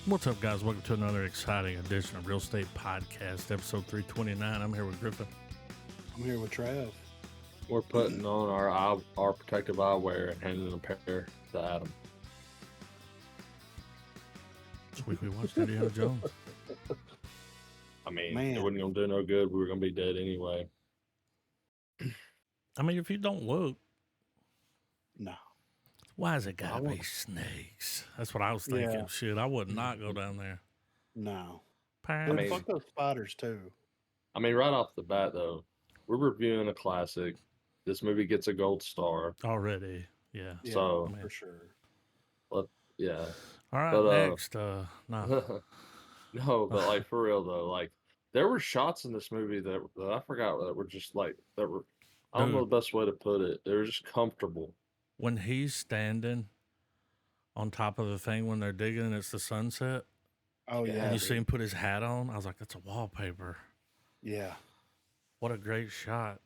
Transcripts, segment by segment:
What's up, guys? Welcome to another exciting edition of Real Estate Podcast, episode 329. I'm here with Griffin. I'm here with Trav. We're putting on our protective eyewear and handing a pair to Adam. This week we watched Indiana Jones. I mean, Man. it wasn't going to do no good. We were going to be dead anyway. I mean, if you don't look, No. why has it got to be snakes? That's what I was thinking. Yeah. Shit, I would not go down there. No. Parents. Dude, fuck those spiders too. I mean, right off the bat, though, we're reviewing a classic. This movie gets a gold star. Already, yeah. So, I mean, for sure. Yeah. All right, But, next. No. No, but like for real though, like there were shots in this movie that I forgot that were just like that were. I don't know the best way to put it. They were just comfortable. When he's standing on top of the thing when they're digging and it's the sunset, Oh, yeah. and you see him put his hat on, I was like, that's a wallpaper. Yeah. What a great shot.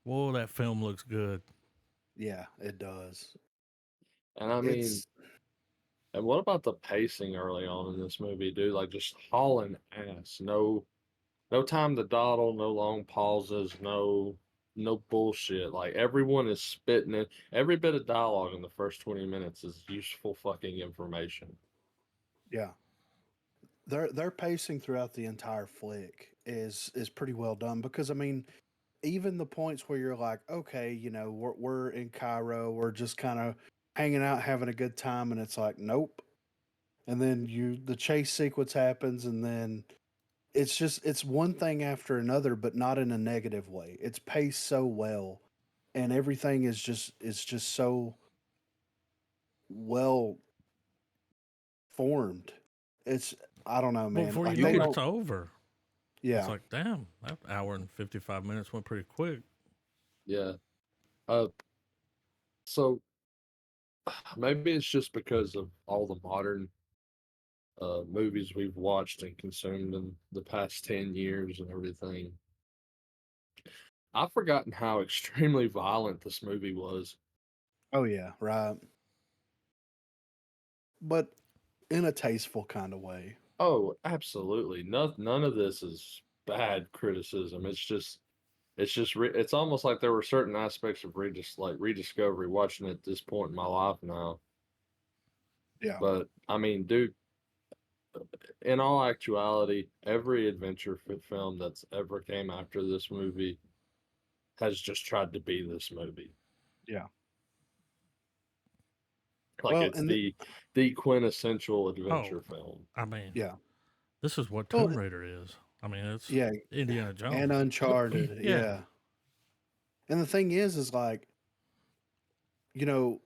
Whoa, that film looks good. Yeah, it does. And I mean, and what about the pacing early on in this movie, dude? Like just hauling ass. No time to dawdle, no long pauses, no bullshit. Like everyone is spitting it. Every bit of dialogue in the first 20 minutes is useful fucking information. Yeah. Their pacing throughout the entire flick is pretty well done because I mean, even the points where you're like, okay, you know, we're in Cairo, we're just kind of hanging out, having a good time, and it's like, nope. And then the chase sequence happens, and then it's one thing after another, but not in a negative way. It's paced so well, and everything is just so well formed. I don't know, man. Before Like, you they know don't- it's over. yeah, It's like, damn, that hour and 55 minutes went pretty quick. Yeah. So maybe it's just because of all the modern movies we've watched and consumed in the past 10 years and everything. I've forgotten how extremely violent this movie was. oh yeah, right. But in a tasteful kind of way. Oh, absolutely. None of this is bad criticism. It's almost like there were certain aspects of rediscovery watching it at this point in my life now. Yeah. But I mean, dude, in all actuality, every adventure film that's ever came after this movie has just tried to be this movie. Yeah. Like Well, it's and the quintessential adventure film. I mean, yeah. this is what Well, Tomb Raider is. I mean, it's Yeah. Indiana Jones. And Uncharted. Yeah. Yeah. And the thing is like, you know,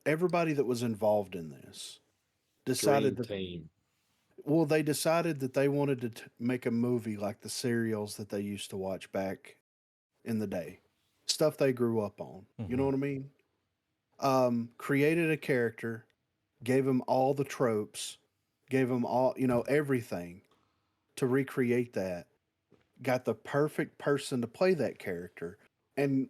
everybody that was involved in this decided Dream that team. well, they decided that they wanted to make a movie like the serials that they used to watch back in the day, stuff they grew up on. You know what I mean? Created a character, gave him all the tropes, gave him all, everything to recreate that. Got the perfect person to play that character, and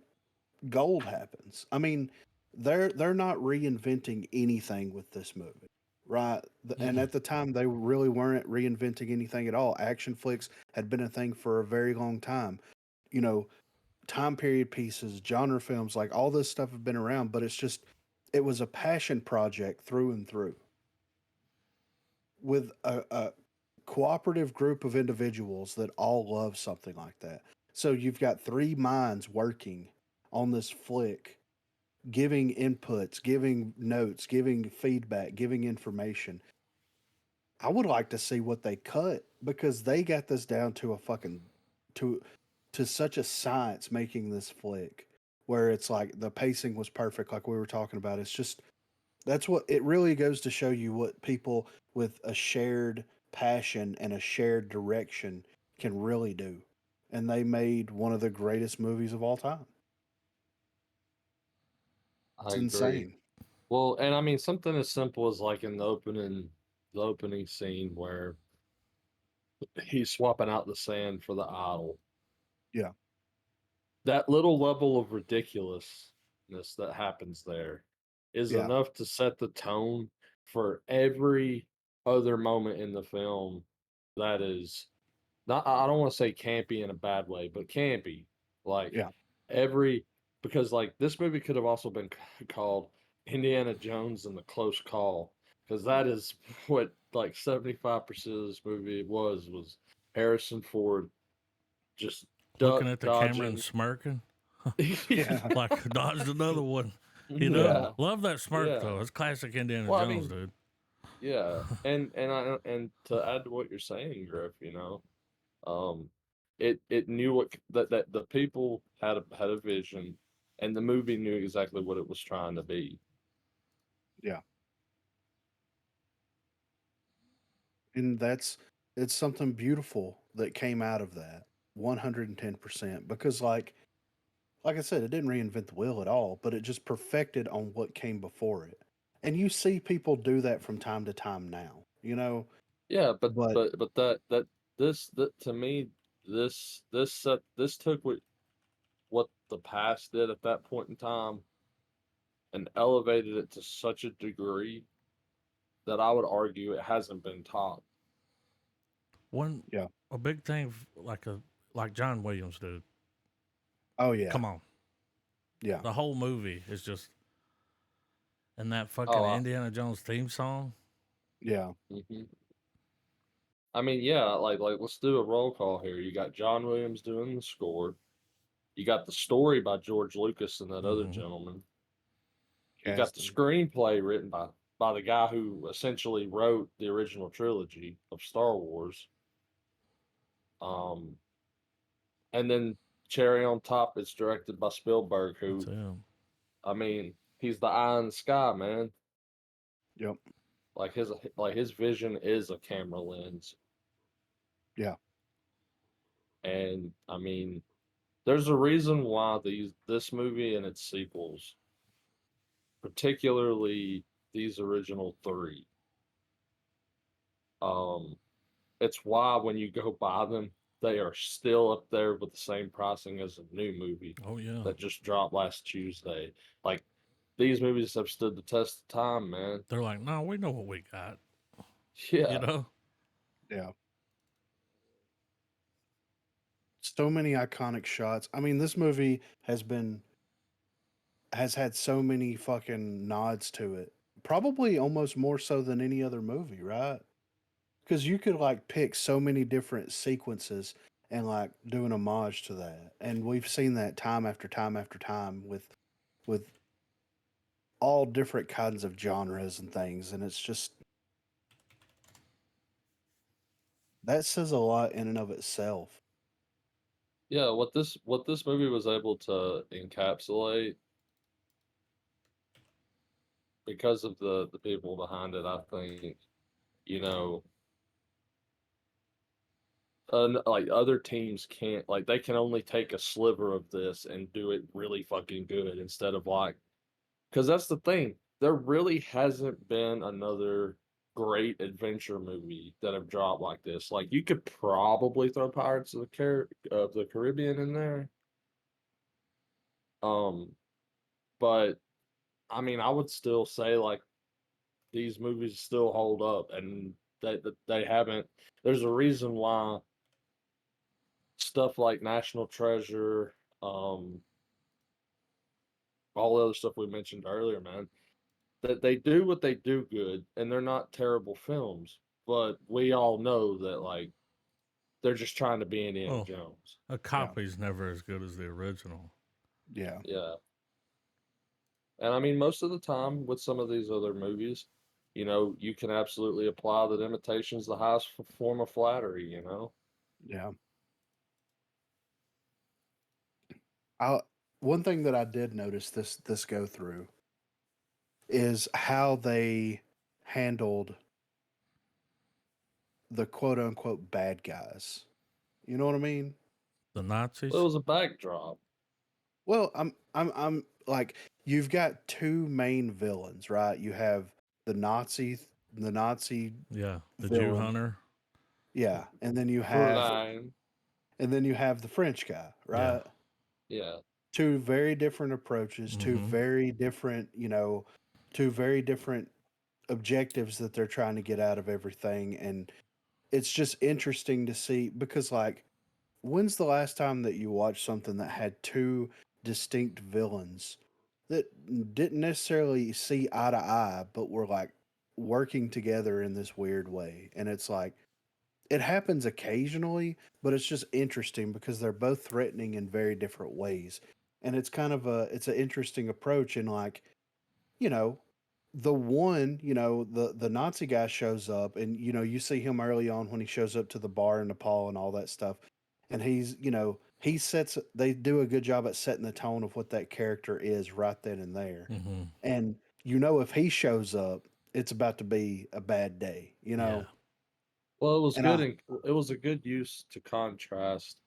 gold happens. I mean, they're not reinventing anything with this movie, right? And at the time, they really weren't reinventing anything at all. Action flicks had been a thing for a very long time. You know, time period pieces, genre films, like all this stuff have been around, but it was a passion project through and through with a cooperative group of individuals that all love something like that. So you've got three minds working on this flick, giving inputs, giving notes, giving feedback, giving information. I would like to see what they cut because they got this down to a fucking to such a science making this flick where it's like the pacing was perfect like we were talking about. It's just that's what it really goes to show you what people with a shared passion and a shared direction can really do. And they made one of the greatest movies of all time. It's insane. Well, and I mean something as simple as like in the opening scene where he's swapping out the sand for the idol. Yeah. That little level of ridiculousness that happens there is Yeah. enough to set the tone for every other moment in the film that is not, I don't want to say campy in a bad way, but campy. Like Yeah. every, because like this movie could have also been called Indiana Jones and the Close Call, because that is what like 75% of this movie was Harrison Ford just Looking at the camera and dodging. smirking, Yeah. like dodged another one. You know, Yeah. Yeah, love that smirk though. yeah. It's classic Indiana Well, I Jones, mean, dude. yeah, and to add to what you're saying, Griff, um, it knew that the people had a vision, and the movie knew exactly what it was trying to be. Yeah. And it's something beautiful that came out of that. 110%. Because like I said, it didn't reinvent the wheel at all, but it just perfected on what came before it. And you see people do that from time to time now, Yeah, but but but but that to me, this took what the past did at that point in time and elevated it to such a degree that I would argue it hasn't been topped. One yeah. a big thing like John Williams, dude. Oh yeah. Come on, Yeah. the whole movie is just and that fucking Oh, Indiana Jones theme song. Yeah. mhm. I mean, yeah, like let's do a roll call here. You got John Williams doing the score. You got the story by George Lucas and that other Mm-hmm. gentleman. You got the Casting. screenplay written by the guy who essentially wrote the original trilogy of Star Wars. Um, and then cherry on top, it's directed by Spielberg, That's who, him. I mean, he's the eye in the sky, man. Yep. Like his vision is a camera lens, Yeah. and I mean, there's a reason why this movie and its sequels, particularly these original three, um, it's why when you go buy them, they are still up there with the same pricing as a new movie Oh yeah. that just dropped last Tuesday. Like these movies have stood the test of time, man. They're like, no, we know what we got. You Yeah, know. Yeah. So many iconic shots. I mean, this movie has had so many fucking nods to it. Probably almost more so than any other movie, right? Because you could like pick so many different sequences and like do an homage to that. And we've seen that time after time after time with all different kinds of genres and things. And it's just that says a lot in and of itself. yeah. What this movie was able to encapsulate because of the people behind it, I think, you know, like other teams can't, like they can only take a sliver of this and do it really fucking good instead of like, because that's the thing, there really hasn't been another great adventure movie that have dropped like this. Like you could probably throw Pirates of the Caribbean in there, um, but I mean, I would still say like these movies still hold up, and they haven't. There's a reason why stuff like National Treasure, um, all the other stuff we mentioned earlier, man, that they do what they do good, and they're not terrible films. But we all know that like they're just trying to be Indiana Well, Jones. a Yeah. copy's never as good as the original. Yeah. Yeah, and I mean most of the time with some of these other movies, you can absolutely apply that imitation's the highest form of flattery. Yeah. I one thing that I did notice this go through is how they handled the quote unquote bad guys. You know what I mean? The Well, it Nazis. was a backdrop. Well, I'm like you've got two main villains, right? You have the Nazi Yeah, the Jew villain. hunter. Yeah, Fräulein. and then you have the French guy, Yeah. right? Yeah. Two very different approaches, two Mm-hmm. very different, two very different objectives that they're trying to get out of everything, and it's just interesting to see because like when's the last time that you watched something that had two distinct villains that didn't necessarily see eye to eye, but were like working together in this weird way? And it's like it happens occasionally, but it's just interesting because they're both threatening in very different ways. And it's kind of it's an interesting approach. And like, you know, the one, the Nazi guy shows up, and you see him early on when he shows up to the bar in Nepal and all that stuff. And they do a good job at setting the tone of what that character is right then and there. Mm-hmm. And if he shows up, it's about to be a bad day, Yeah. Well, it was And good. It was a good use to contrast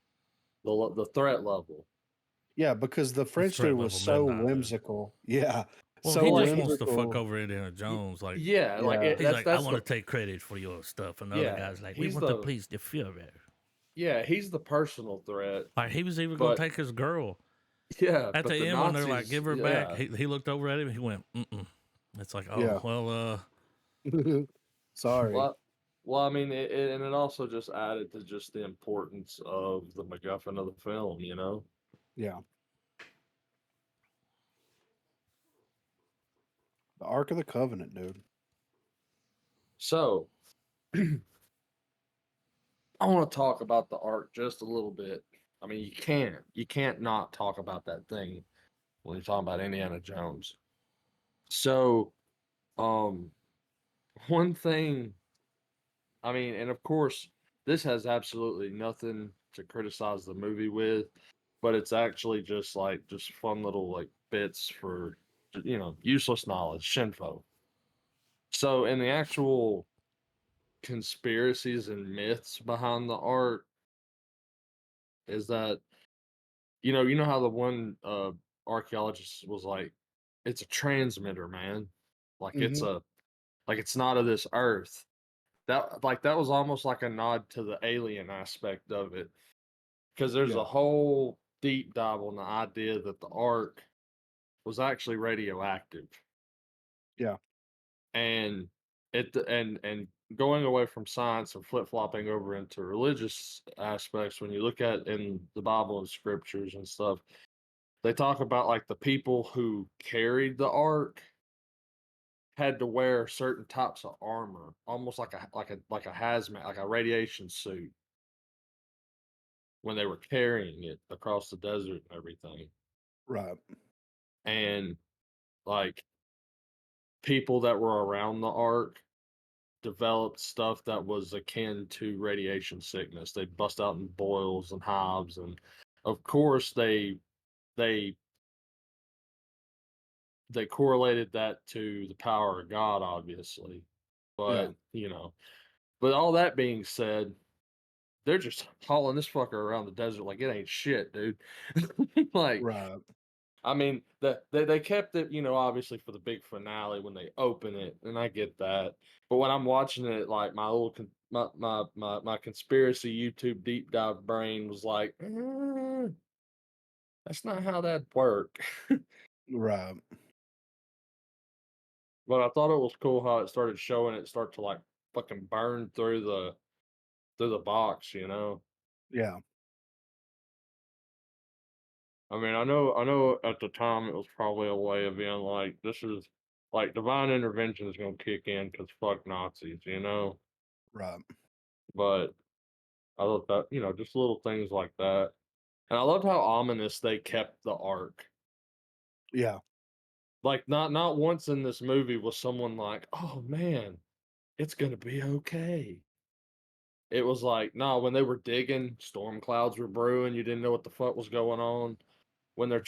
the threat level. yeah, because the French threat dude was level so midnight, dude. whimsical. Yeah. Well, So he just wants to fuck whimsical. over Indiana Jones. Like, Yeah, like Yeah. he's like, I that's want the to take credit for your stuff. And the other yeah. guy's like, we He's want to the please the Führer. yeah. He's the personal threat, Like, he was even going but to take his girl. yeah, At but the the end, when they're like, Nazis, give her back, yeah, he looked over at him and he went, mm-mm. It's like, Yeah. oh, well, Sorry. well, I mean, and it also just added to just the importance of the MacGuffin of the film, you know. Yeah. The Ark of the Covenant, dude. So I want to talk about the Ark just a little bit. I mean, you can't not talk about that thing when you're talking about Indiana Jones. So, um, one thing, I mean, and of course, this has absolutely nothing to criticize the movie with, but it's actually just fun little like bits for useless knowledge, shinfo. So, in the actual conspiracies and myths behind the art, is that you know how the one archaeologist was like, it's a transmitter, man, like Hmm. it's not of this earth. That was almost like a nod to the alien aspect of it, because there's Yeah. a whole deep dive on the idea that the ark was actually radioactive. Yeah. And and going away from science and flip-flopping over into religious aspects, when you look at in the Bible and scriptures and stuff, they talk about like the people who carried the ark had to wear certain types of armor, almost like a hazmat, like a radiation suit, when they were carrying it across the desert and everything. Right. And like people that were around the ark developed stuff that was akin to radiation sickness. They bust out in boils and hives, and of course they they correlated that to the power of God, obviously. Yeah. But but all that being said, they're just hauling this fucker around the desert like it ain't shit, dude. Like, Right. I mean, they kept it, obviously for the big finale when they open it, and I get that. But when I'm watching it, like my little my conspiracy YouTube deep dive brain was like, that's not how that work. Right. But I thought it was cool how it started showing it start to like fucking burn through the box, you know. Yeah. I mean, I know at the time it was probably a way of being like, this is like divine intervention is gonna kick in because fuck Nazis, you know. Right. But I thought that, just little things like that. And I loved how ominous they kept the arc. Yeah. Like not once in this movie was someone like, "Oh man, it's gonna be okay." It was like, no, when they were digging, storm clouds were brewing. You didn't know what the fuck was going on. When they're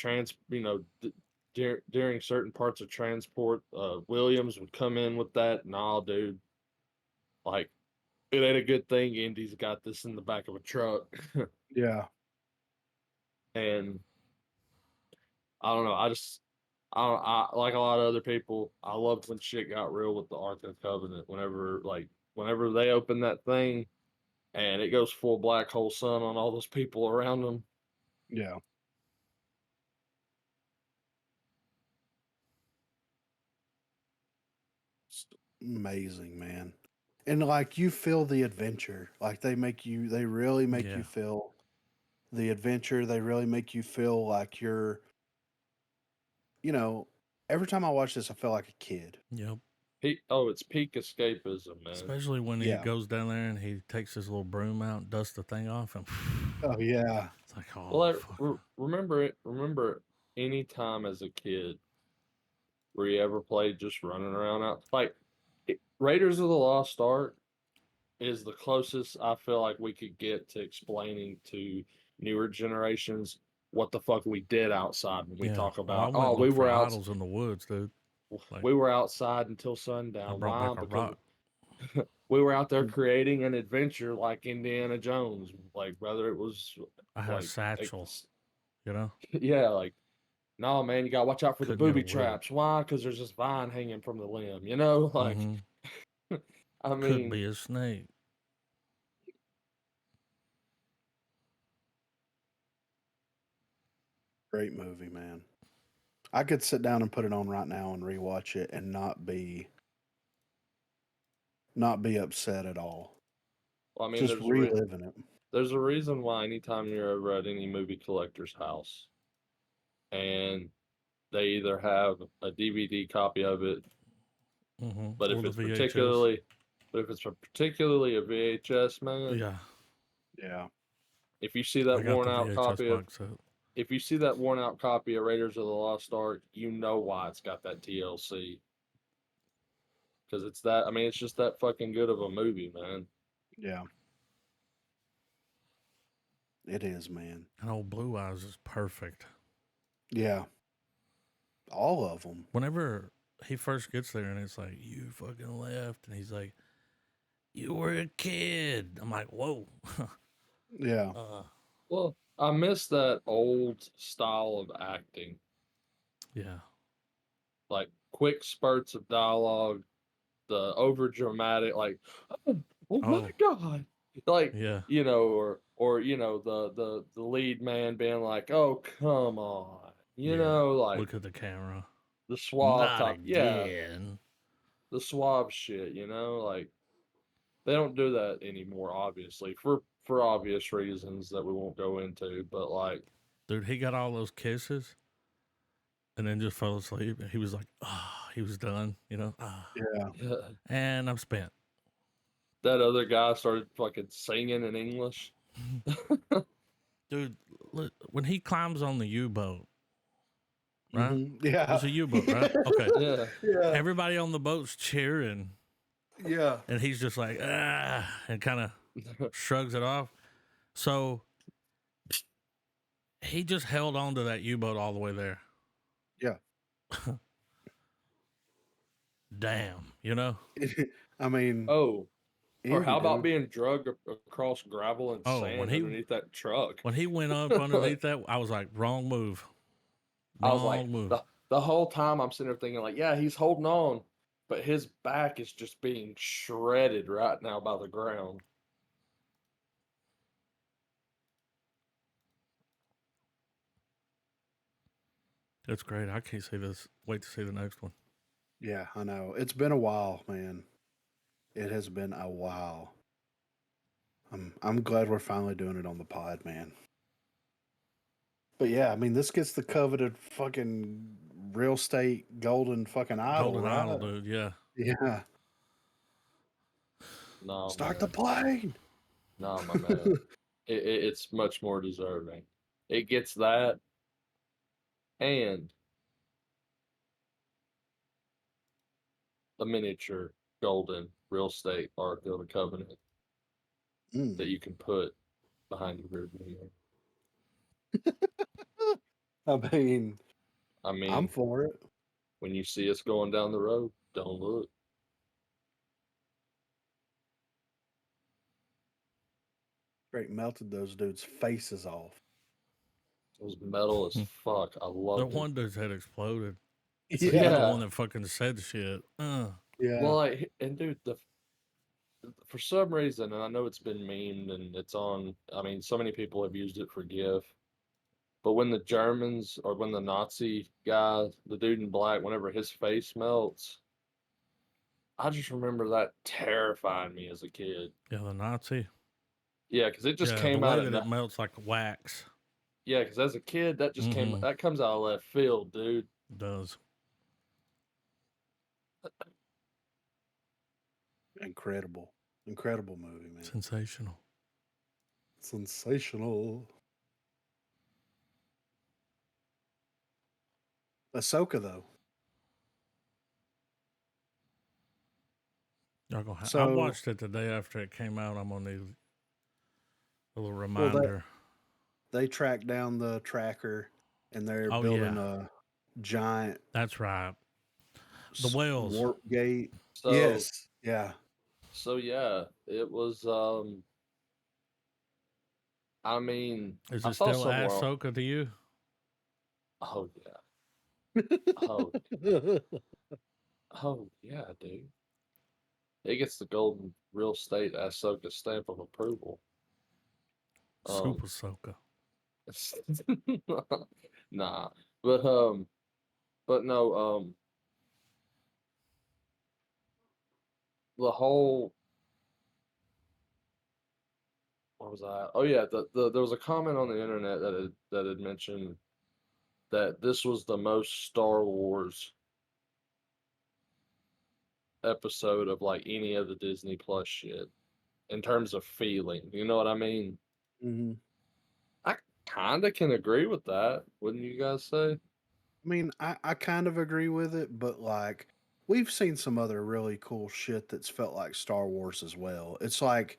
during certain parts of transport, Williams would come in with that. Nah, dude, like it ain't a good thing. Indy's got this in the back of a truck, Yeah. and I don't know. I like a lot of other people. I loved when shit got real with the Ark of the Covenant. Whenever they open that thing and it goes full black hole sun on all those people around them. Yeah. just amazing, man. And like you feel the adventure. Like they really make Yeah. you feel the adventure. They really make you feel like you're, you know, every time I watch this, I feel like a kid. Yep. It's peak escapism, man. Especially when he Yeah. goes down there and he takes his little broom out and dusts the thing off, and Oh yeah. it's like, oh, Well, I fuck. remember any time as a kid where you ever played just running around out like Raiders of the Lost Ark is the closest I feel like we could get to explaining to newer generations what the fuck we did outside when we Yeah. talk I about went and we looked were for out idols in the woods, dude. Like, we were outside until I sundown. brought Why? back a Because rock. we were out there creating an adventure like Indiana Jones. Like whether it was I had a like satchel, you know? yeah, like no man, you gotta watch out for the Couldn't get booby away. traps. Why? Because there's this vine hanging from the limb. You know, like I Could mean, be a snake. Great movie, man. I could sit down and put it on right now and rewatch it and not be upset at all. I mean, Just reliving it. there's a reason why anytime you're over at any movie collector's house and they either have a DVD copy of it, but Or if the it's VHS. particularly a VHS, man, Yeah. Yeah. if you see I that got worn the out VHS copy of box set. if you see that worn out copy of Raiders of the Lost Ark, you know why it's got that TLC. Because it's that, I mean, it's just that fucking good of a movie, man. Yeah. It is, man. And old Blue Eyes is perfect. Yeah. All of them. Whenever he first gets there and it's like, you fucking left. And he's like, you were a kid. I'm like, whoa. Yeah. Well, I miss that old style of acting. Yeah. Like quick spurts of dialogue, the over dramatic, like, oh my God. Like, Yeah. you know, or you know, the lead man being like, oh, come on. You know, like Look at the camera. the suave Not type. Yeah. again. The suave shit, you know, like they don't do that anymore, obviously, for obvious reasons that we won't go into. But like, Dude, he got all those kisses and then just fell asleep. And he was like, ah, he was done, you know? Ah. Yeah. And I'm spent. That other guy started fucking singing in English. Dude, look, when he climbs on the U-boat, right? Mm-hmm. Yeah. It's a U-boat, right? Okay. Yeah. Yeah. Everybody on the boat's cheering. Yeah. And he's just like, ah, and kind of shrugs it off. So he just held on to that U-boat all the way there. Yeah. Damn, you know? I mean, Oh, or Andy, how about dude. being drugged across gravel and sand underneath that truck? When he went up underneath that, I was like, wrong move. I was like, Wrong move. the whole time I'm sitting there thinking, like, yeah, he's holding on, but his back is just being shredded right now by the ground. That's great. I can't see this. Wait to see the next one. Yeah, I know. It's been a while, man. It has been a while. I'm glad we're finally doing it on the pod, man. But yeah, I mean, this gets the coveted fucking real estate golden fucking idol, Golden right? Idol, dude. Yeah. Yeah. No, Start man. the plane. No, my man. It's much more deserving. It gets that and a miniature golden real estate Ark of the Covenant that you can put behind your rear mirror. I mean, I'm I for it. when you see us going down the road, don't look. Straight melted those dudes' faces off. It was metal as fuck. I The loved it. one dude's head exploded. Yeah. You're the one that fucking said shit. Yeah. Well, like, and dude, for some reason, and I know it's been memed and it's on. I mean, so many people have used it for GIF. But when the Germans or when the Nazi guy, the dude in black, whenever his face melts, I just remember that terrifying me as a kid. Yeah, the Nazi. Yeah, because it just Yeah, the came way out at that it melts like wax. yeah, because as a kid, that just came Mm-hmm. that comes out of left field, dude. It does. Incredible. Incredible movie, man. Sensational. Sensational. Ahsoka, though. I So, watched it the day after it came out. I'm gonna need a little well, reminder. they tracked down the tracker and they're Oh building yeah, a giant that's right. The whales. warp gate. So Yes. Yeah. so yeah, it was I mean, Is I it saw still somewhere Ahsoka to you? oh yeah. Oh oh yeah, dude. It gets the golden real estate Ahsoka stamp of approval. Um Super Ahsoka. nah. But no, the whole what was I? Oh yeah, there was a comment on the internet that had mentioned that this was the most Star Wars episode of like any of the Disney Plus shit in terms of feeling. You know what I mean? hmm I kind of can agree with that. Wouldn't you guys say? I mean, I kind of agree with it, but like, we've seen some other really cool shit that's felt like Star Wars as well. It's like,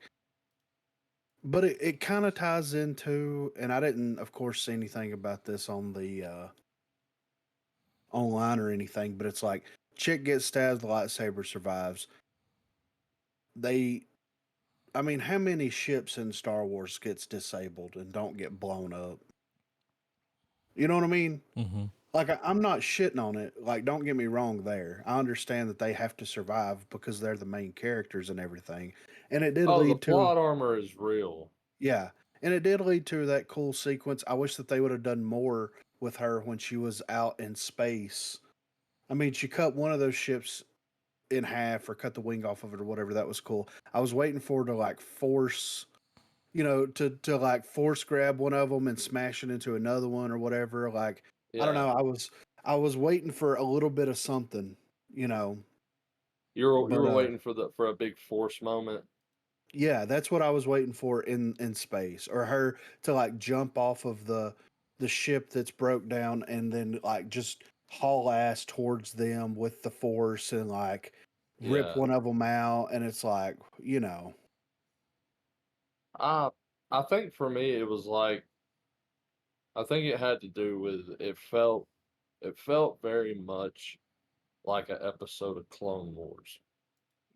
but it kind of ties into, and I didn't, of course, see anything about this on the online or anything, but it's like, chick gets stabbed, the lightsaber survives. They, I mean, how many ships in Star Wars gets disabled and don't get blown up? You know what I mean? Mm-hmm. Like, I'm not shitting on it. Like, don't get me wrong there. I understand that they have to survive because they're the main characters and everything. And it did Oh, the lead to, plot armor is real. yeah, and it did lead to that cool sequence. I wish that they would have done more with her when she was out in space. I mean, she cut one of those ships in half or cut the wing off of it or whatever. That was cool. I was waiting for her to like force, to like force grab one of them and smash it into another one or whatever. Like, I don't Yeah, know. I was waiting for a little bit of something, you know. you But were waiting for the for a big force moment. yeah, that's what I was waiting for in space, or her to like jump off of the ship that's broke down and then like just haul ass towards them with the force and like rip Yeah, one of them out, and it's like, I I think for me it was like I think it had to do with it felt very much like an episode of Clone Wars.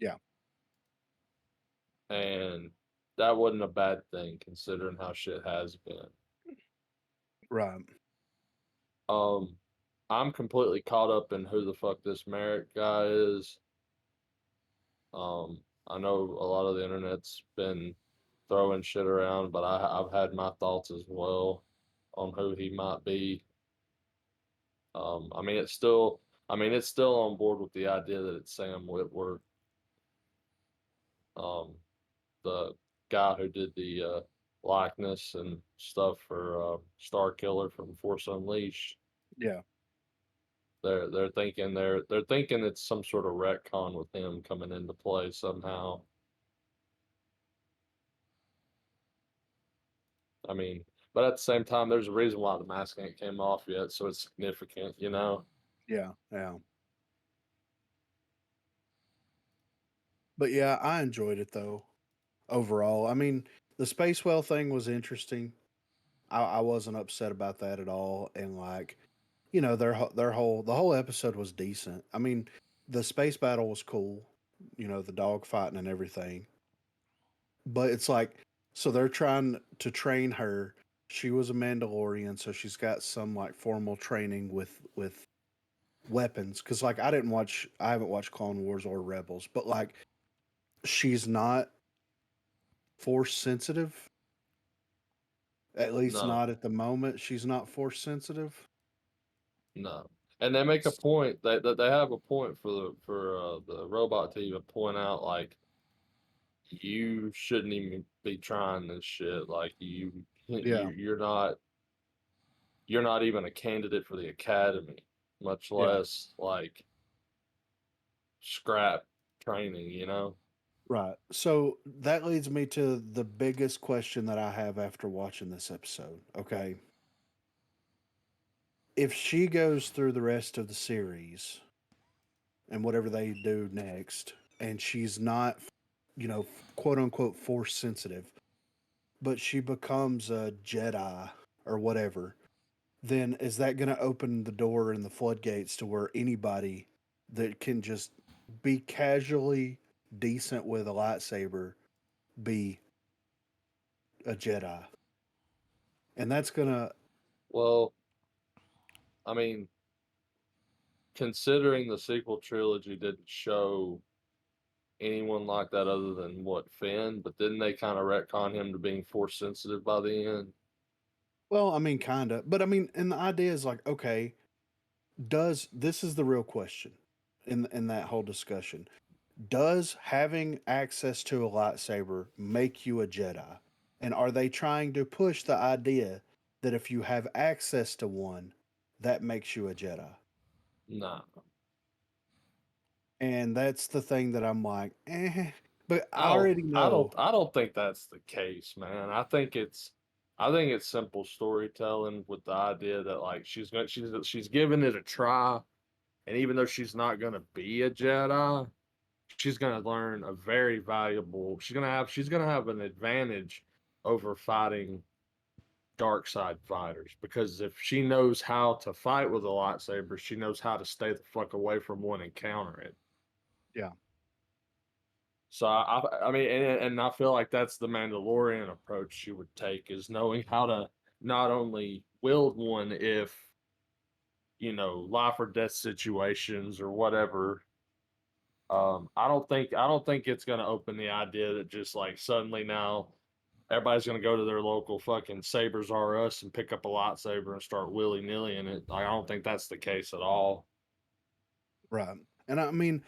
yeah, And that wasn't a bad thing considering how shit has been. right, Um, I'm completely caught up in who the fuck this Merrick guy is. I know a lot of the internet's been throwing shit around, but I've had my thoughts as well on who he might be. I mean, it's still on board with the idea that it's Sam Witwer, um, the guy who did the likeness and stuff for Star Killer from Force Unleashed. yeah. They're thinking it's some sort of retcon with him coming into play somehow. I mean, but at the same time, there's a reason why the mask ain't came off yet, so it's significant, you know. Yeah, yeah. But yeah, I enjoyed it though. Overall, I mean, the space whale thing was interesting. I wasn't upset about that at all, and like, the whole episode was decent. I mean, the space battle was cool. The dog fighting and everything. But it's like, so they're trying to train her. She was a Mandalorian, so she's got some like formal training with weapons. Because like, I haven't watched Clone Wars or Rebels, but like, she's not force sensitive. At least No, not at the moment. She's not force sensitive. no. And they make a point that they have a point for the robot to even point out like you shouldn't even be trying this shit. Like Yeah, you're not even a candidate for the academy, much yeah, less like scrap training, you know? right. So that leads me to the biggest question that I have after watching this episode. Okay. If she goes through the rest of the series and whatever they do next, and she's not, quote unquote, force sensitive, but she becomes a Jedi or whatever, then is that going to open the door and the floodgates to where anybody that can just be casually decent with a lightsaber be a Jedi? And that's going to, Well, I mean, considering the sequel trilogy didn't show anyone like that other than what Finn, but didn't they kind of retcon him to being force sensitive by the end? well, I mean, kind of. But I mean, and the idea is like, okay, does this is the real question in that whole discussion. Does having access to a lightsaber make you a Jedi? And are they trying to push the idea that if you have access to one, that makes you a Jedi? Nah. And that's the thing that I'm like, eh. But I I don't already know. I don't think that's the case, man. I think it's simple storytelling with the idea that like she's giving it a try, and even though she's not gonna be a Jedi, she's gonna learn a very valuable. She's gonna have an advantage over fighting dark side fighters because if she knows how to fight with a lightsaber, she knows how to stay the fuck away from one and counter it. Yeah. So I mean, and I feel like that's the Mandalorian approach she would take is knowing how to not only wield one if life or death situations or whatever. I don't think it's gonna open the idea that just like suddenly now everybody's gonna go to their local fucking Sabers R Us and pick up a lightsaber and start willy nilly in it. Like, I don't think that's the case at all. Right. And I mean,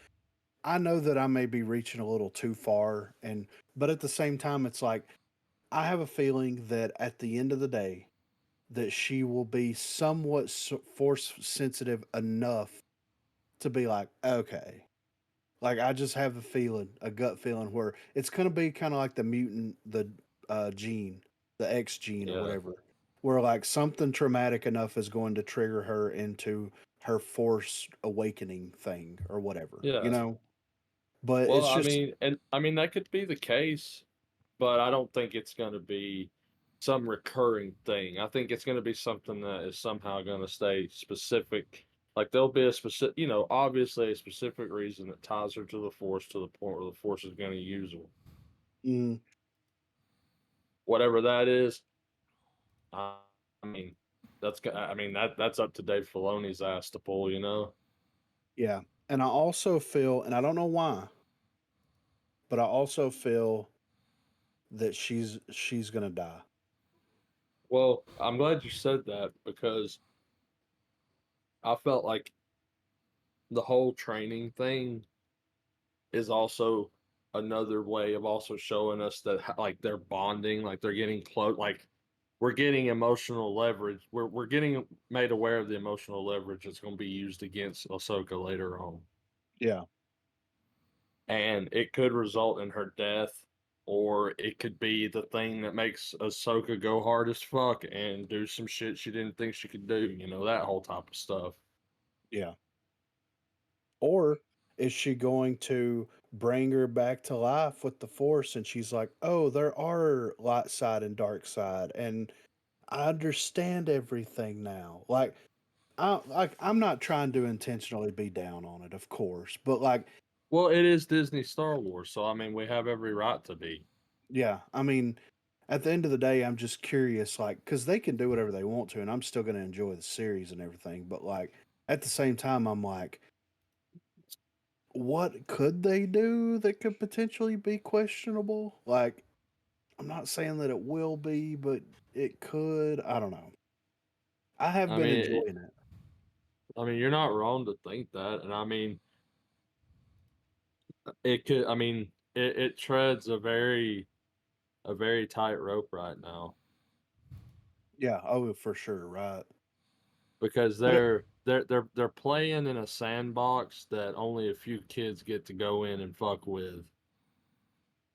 I know that I may be reaching a little too far but at the same time it's like I have a feeling that at the end of the day that she will be somewhat force sensitive enough to be like, okay, like I just have a gut feeling where it's going to be kind of like the mutant, the gene, the X gene or Yeah, whatever, where like something traumatic enough is going to trigger her into her force awakening thing or whatever, yeah. But Well, it's just, I mean that could be the case, but I don't think it's going to be some recurring thing. I think it's going to be something that is somehow going to stay specific. Like there'll be a specific, obviously a specific reason that ties her to the Force to the point where the Force is going to use her. mm, Whatever that is, I mean, I mean that's up to Dave Filoni's ass to pull. yeah. And I also feel, and I don't know why, but I also feel that she's gonna die. Well, I'm glad you said that because I felt like the whole training thing is also another way of also showing us that like they're bonding, like they're getting close, like we're getting emotional leverage. We're getting made aware of the emotional leverage that's going to be used against Ahsoka later on, Yeah, and it could result in her death, or it could be the thing that makes Ahsoka go hard as fuck and do some shit she didn't think she could do. That whole type of stuff. yeah. Or is she going to bring her back to life with the Force and she's like, "Oh, there are light side and dark side and I understand everything now." I'm not trying to intentionally be down on it, of course, but like, Well, it is Disney Star Wars, so I mean, we have every right to be. yeah, I mean, at the end of the day, I'm just curious, like, because they can do whatever they want to, and I'm still going to enjoy the series and everything. But like, at the same time, I'm like, what could they do that could potentially be questionable? Like, I'm not saying that it will be, but it could. I don't know. I have I been mean, enjoying it. I mean, you're not wrong to think that, and I mean, it could. I mean, it treads a very tight rope right now Yeah, oh, for sure, right. because But it, they're playing in a sandbox that only a few kids get to go in and fuck with.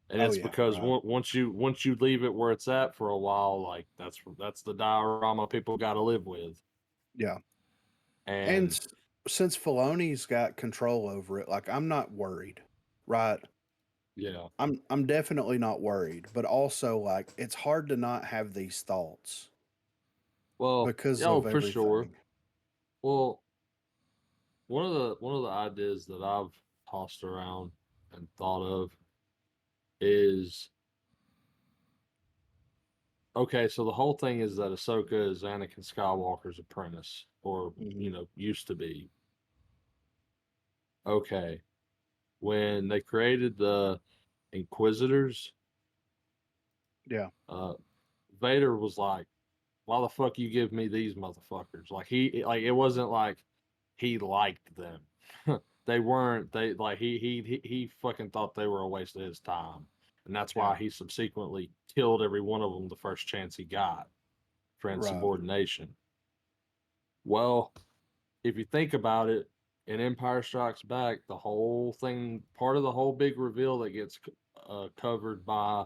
And oh it's yeah, because right. once you leave it where it's at for a while, like that's the diorama people got to live with. Yeah. And And since Filoni's got control over it, like I'm not worried, right? yeah, I'm definitely not worried, but also like it's hard to not have these thoughts well, because oh, of for sure. everything. Well, one of the ideas that I've tossed around and thought of is okay. So the whole thing is that Ahsoka is Anakin Skywalker's apprentice, or Hmm. used to be. Okay, when they created the Inquisitors, Yeah, uh, Vader was like, "Why the fuck you give me these motherfuckers?" Like it wasn't like he liked them. They weren't. They like he fucking thought they were a waste of his time, and that's yeah, why he subsequently killed every one of them the first chance he got for right. insubordination. Well, if you think about it, in Empire Strikes Back, the whole thing, part of the whole big reveal that gets covered by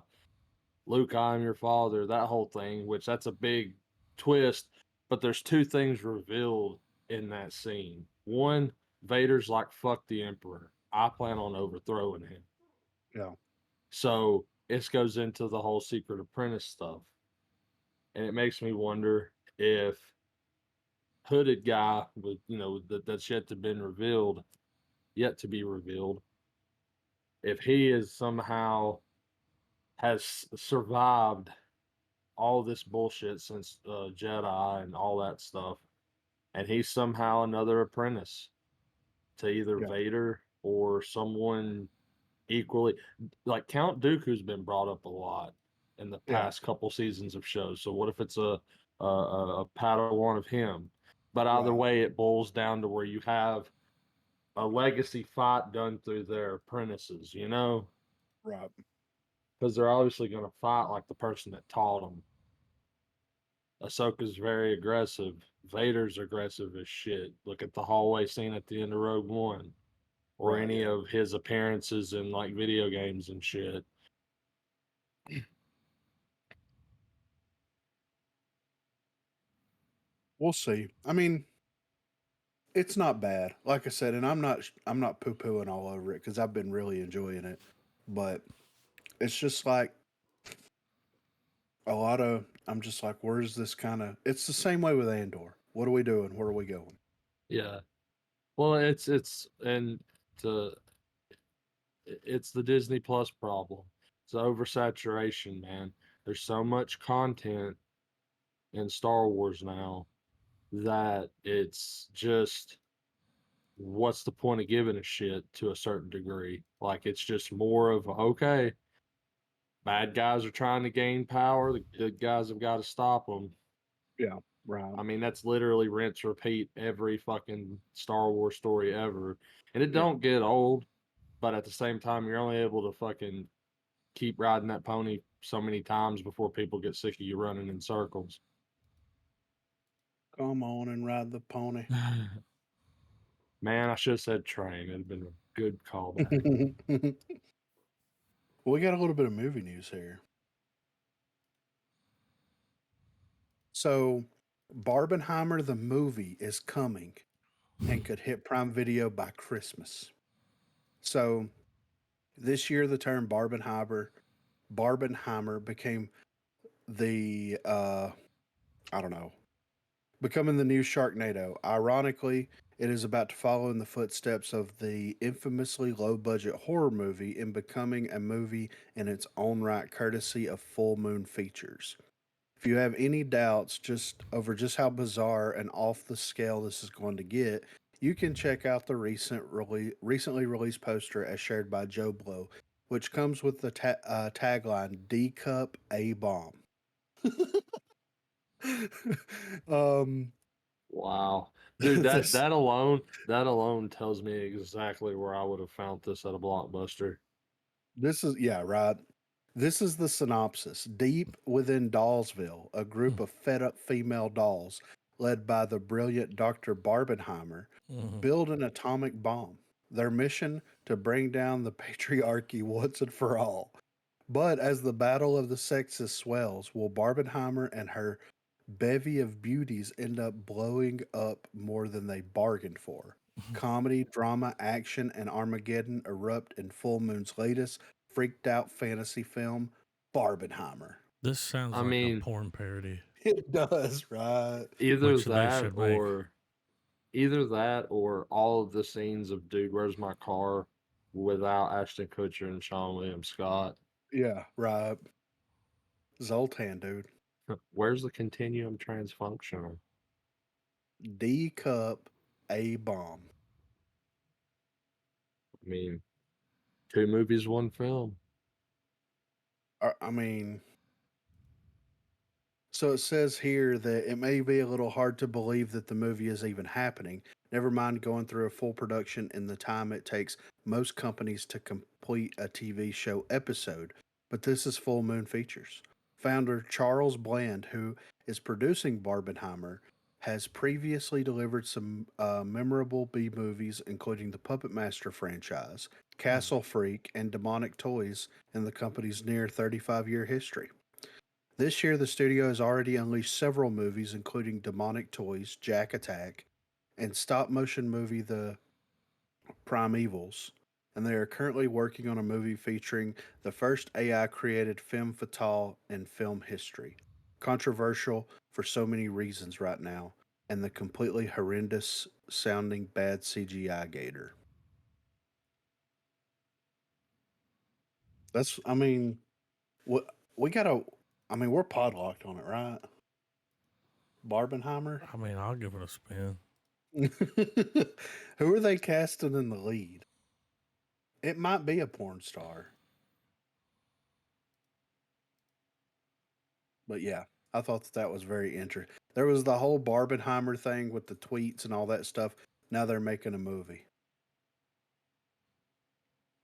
Luke, I am your father, that whole thing, which that's a big twist. But there's two things revealed in that scene. One, Vader's like, fuck the Emperor. I plan on overthrowing him. Yeah, So this goes into the whole Secret Apprentice stuff. And it makes me wonder if hooded guy with, that's yet to be revealed, if he is somehow has survived all this bullshit since Jedi and all that stuff, and he's somehow another apprentice to either yeah, Vader or someone equally like Count Dooku's been brought up a lot in the yeah, past couple seasons of shows. So what if it's a Padawan of him? But either right, way, it boils down to where you have a legacy fight done through their apprentices, right. because they're obviously going to fight like the person that taught them. Ahsoka's very aggressive. Vader's aggressive as shit. Look at the hallway scene at the end of Rogue One, or Right, any yeah. of his appearances in like video games and shit. We'll see. I mean, it's not bad. Like I said, and I'm not poo-pooing all over it because I've been really enjoying it. But it's just like a lot of I'm just like, where's this kind of it's the same way with Andor. What are we doing? Where are we going? Yeah. Well, to it's the Disney Plus problem. It's oversaturation, man. There's so much content in Star Wars now that it's just what's the point of giving a shit to a certain degree? Like it's just more of okay, bad guys are trying to gain power, the good guys have got to stop them. Yeah, right. I mean, that's literally rinse repeat every fucking Star Wars story ever. And it Yeah. don't get old, but at the same time you're only able to fucking keep riding that pony so many times before people get sick of you running in circles. Come on and ride the pony. Man, I should have said train. It'd been a good callback. We got a little bit of movie news here. So, Barbenheimer the movie is coming and could hit Prime Video by Christmas. So, this year the term Barbenheimer became the I don't know, becoming the new Sharknado. Ironically, it is about to follow in the footsteps of the infamously low budget horror movie in becoming a movie in its own right, courtesy of Full Moon Features. If you have any doubts just how bizarre and off the scale this is going to get, you can check out the recently released poster as shared by Joe Blow, which comes with the tagline "D Cup A Bomb." um, Wow. Dude, This that alone tells me exactly where I would have found this at a Blockbuster. this is yeah, right. This is the synopsis. Deep within Dollsville, a group of fed up female dolls, led by the brilliant Dr. Barbenheimer, Mhm. build an atomic bomb. Their mission to bring down the patriarchy once and for all. But as the battle of the sexes swells, will Barbenheimer and her bevy of beauties end up blowing up more than they bargained for? Comedy, drama, action, and Armageddon erupt in Full Moon's latest freaked out fantasy film, Barbenheimer. This sounds I like a mean, porn parody, It does, right? either which they that should make. or all of the scenes of Dude, Where's My Car without Ashton Kutcher and Sean William Scott. Yeah, right. Zoltan, dude. Where's the continuum transfunctional? D cup, A bomb. I mean, 2 movies, 1 film. I mean, so it says here that it may be a little hard to believe that the movie is even happening. Never mind going through a full production in the time it takes most companies to complete a TV show episode. But this is Full Moon Features. Founder Charles Bland, who is producing Barbenheimer, has previously delivered some memorable B movies, including the Puppet Master franchise, Castle Freak, and Demonic Toys in the company's near 35-year history. This year, the studio has already unleashed several movies, including Demonic Toys, Jack Attack, and stop motion movie The Primevals. And they are currently working on a movie featuring the first AI created femme fatale in film history. Controversial for so many reasons right now, and the completely horrendous sounding bad CGI gator. That's, I mean, what we gotta, I mean, we're podlocked on it, right? Barbenheimer? I mean, I'll give it a spin. Who are they casting in the lead? It might be a porn star. But yeah, I thought that, that was very interesting. There was the whole Barbenheimer thing with the tweets and all that stuff. Now they're making a movie.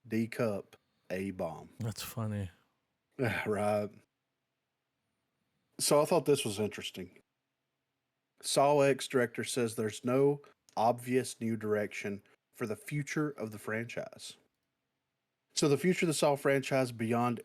D cup, A bomb. That's funny. Right. So I thought this was interesting. Saw X director says there's no obvious new direction for the future of the franchise. So the future of the Saw franchise beyond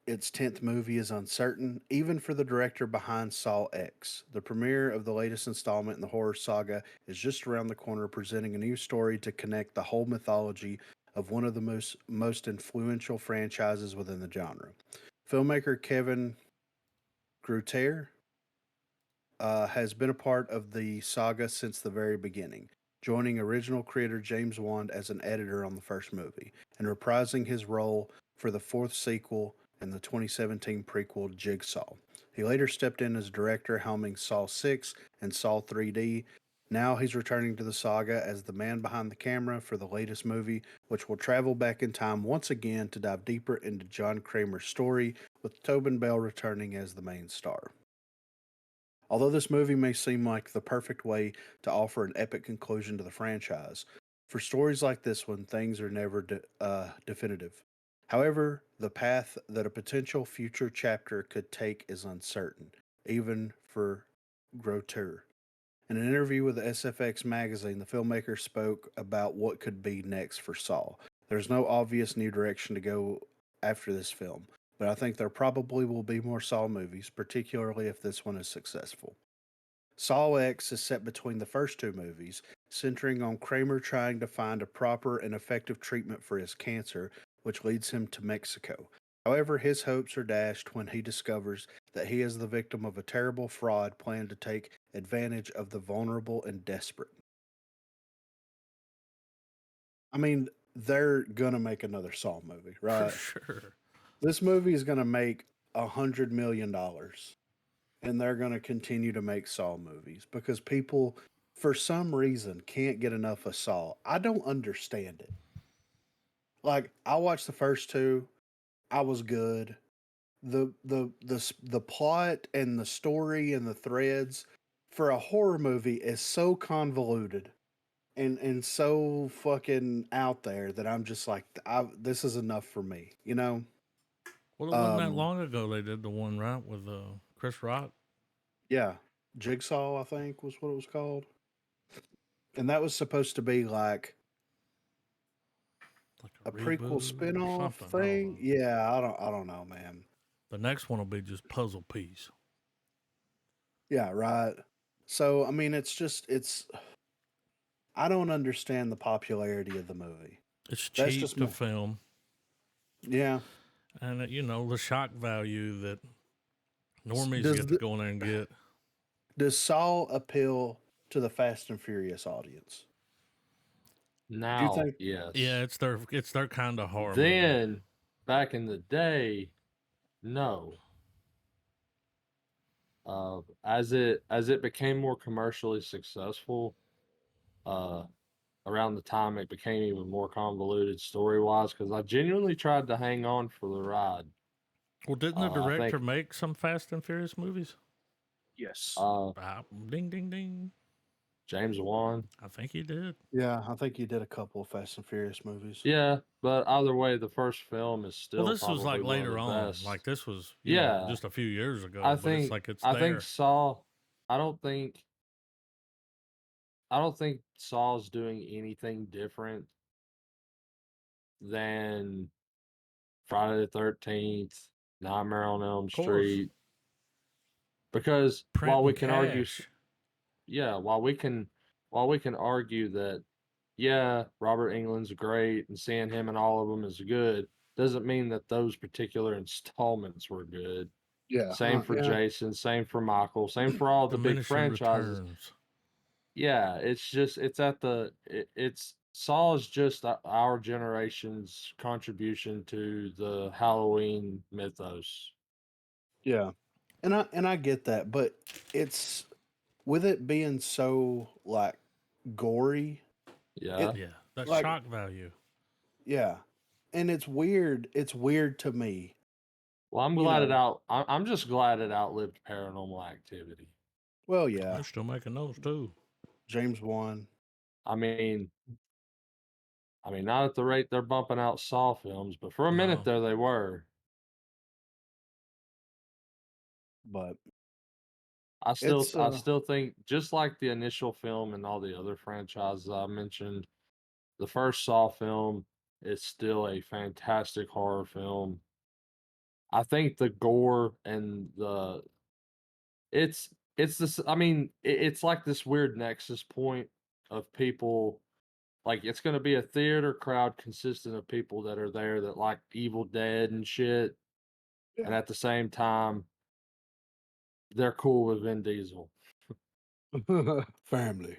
its 10th movie is uncertain, even for the director behind Saw X. The premiere of the latest installment in the horror saga is just around the corner, presenting a new story to connect the whole mythology of one of the most influential franchises within the genre. Filmmaker Kevin Gruter has been a part of the saga since the very beginning, joining original creator James Wan as an editor on the first movie and reprising his role for the fourth sequel and the 2017 prequel Jigsaw. He later stepped in as director, helming Saw 6 and Saw 3D. Now he's returning to the saga as the man behind the camera for the latest movie, which will travel back in time once again to dive deeper into John Kramer's story, with Tobin Bell returning as the main star. Although this movie may seem like the perfect way to offer an epic conclusion to the franchise, for stories like this one, things are never definitive. However, the path that a potential future chapter could take is uncertain, even for Groteur. In an interview with the SFX magazine, the filmmaker spoke about what could be next for Saw. There's no obvious new direction to go after this film, but I think there probably will be more Saw movies, particularly if this one is successful. Saw X is set between the first two movies, centering on Kramer trying to find a proper and effective treatment for his cancer, which leads him to Mexico. However, his hopes are dashed when he discovers that he is the victim of a terrible fraud planned to take advantage of the vulnerable and desperate. I mean, they're gonna make another Saw movie, For right? sure. This movie is gonna make $100 million, and they're gonna continue to make Saw movies because people, for some reason, can't get enough of Saw. I don't understand it. Like, I watched the first two, I was good. The plot and the story and the threads for a horror movie is so convoluted and so fucking out there that I'm just like, this is enough for me, you know? Well, it wasn't that Um, long ago they did the one, right, with Chris Rock. yeah, Jigsaw, I think was what it was called, and that was supposed to be like Like a a prequel reboot or spin-off something. I don't thing. know. Yeah, I don't know, man. The next one will be just puzzle piece. Yeah, right. So I mean, it's I don't understand the popularity of the movie. It's That's cheap just to me. film, Yeah. and you know the shock value that normies Does get to go in there and get. does Saw appeal to the Fast and Furious audience? Do you Now, think? Yeah, yes. it's their kind of horror movie. Then, back in the day, no. As it became more commercially successful, uh, around the time it became even more convoluted story wise, because I genuinely tried to hang on for the ride. Well, didn't the I director think make some Fast and Furious movies? Yes. uh, Ding, ding, ding. James Wan. I think he did. Yeah, I think you did a couple of Fast and Furious movies. Yeah, but either way, the first film is Well, still this was probably like one of later the on. Like best. this was, Yeah, just a few years ago. I But it's think like it's I think there. Saw. I don't think I don't think Saw's doing anything different than Friday the 13th, Nightmare on Elm Of course, Street, because while we printing can argue, cash. yeah, while we can argue that, yeah, Robert England's great and seeing him in all of them is good, doesn't mean that those particular installments were good. Yeah, Same for yeah. Jason, same for Michael, same for all the big Diminishing franchises. returns. Yeah, it's just it's Saw is just our generation's contribution to the Halloween mythos. Yeah. And I get that, but it's with it being so like gory, Yeah. it Yeah, that like shock value. yeah. And it's weird to me, Well, I'm you glad know. I'm just glad it outlived Paranormal Activity. Well, yeah. They're still making those too. James Wan, I mean, not at the rate they're bumping out Saw films, but for a minute No, there they were. but I still it's I still think just like the initial film and all the other franchises I mentioned, the first Saw film is still a fantastic horror film. I think the gore and it's this it's like this weird nexus point of people, like it's going to be a theater crowd consistent of people that are there that like Evil Dead and shit, and yeah. at the same time they're cool with Vin Diesel. Family.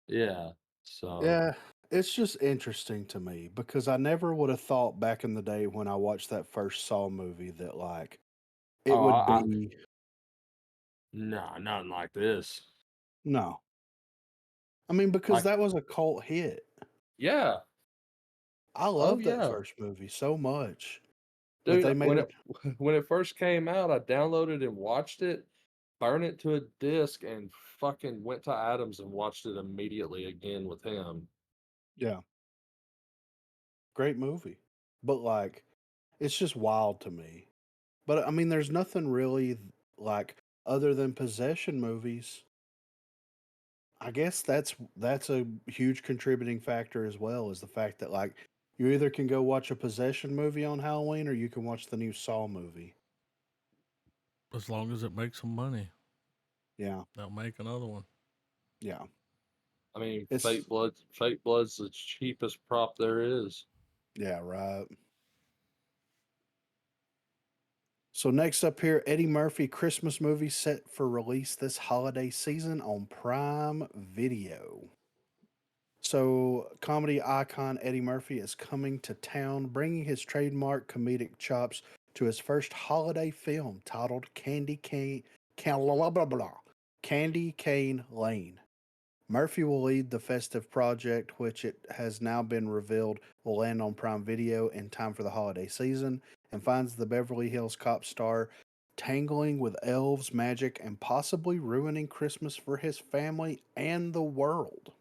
Yeah. So, Yeah, it's just interesting to me because I never would have thought back in the day when I watched that first Saw movie that like it oh, would I be nah, nothing like this. no. I mean, because Like, that was a cult hit. yeah. I Oh love that yeah. first movie so much that Dude, they made when it. it when it first came out, I downloaded and watched it, burned it to a disc, and fucking went to Adams and watched it immediately again with him. Yeah, great movie. But like, it's just wild to me. But I mean, there's nothing really like other than possession movies. I guess that's a huge contributing factor as well, is the fact that like you either can go watch a possession movie on Halloween or you can watch the new Saw movie. as long as it makes some money, Yeah, they'll make another one. yeah. It's Fake Blood's the cheapest prop there is. yeah, right. So next up here, Eddie Murphy Christmas movie set for release this holiday season on Prime Video. So, comedy icon Eddie Murphy is coming to town, bringing his trademark comedic chops to his first holiday film titled blah, blah, blah, Candy Cane Lane. Murphy will lead the festive project, which it has now been revealed will land on Prime Video in time for the holiday season, and finds the Beverly Hills Cop star tangling with elves, magic, and possibly ruining Christmas for his family and the world.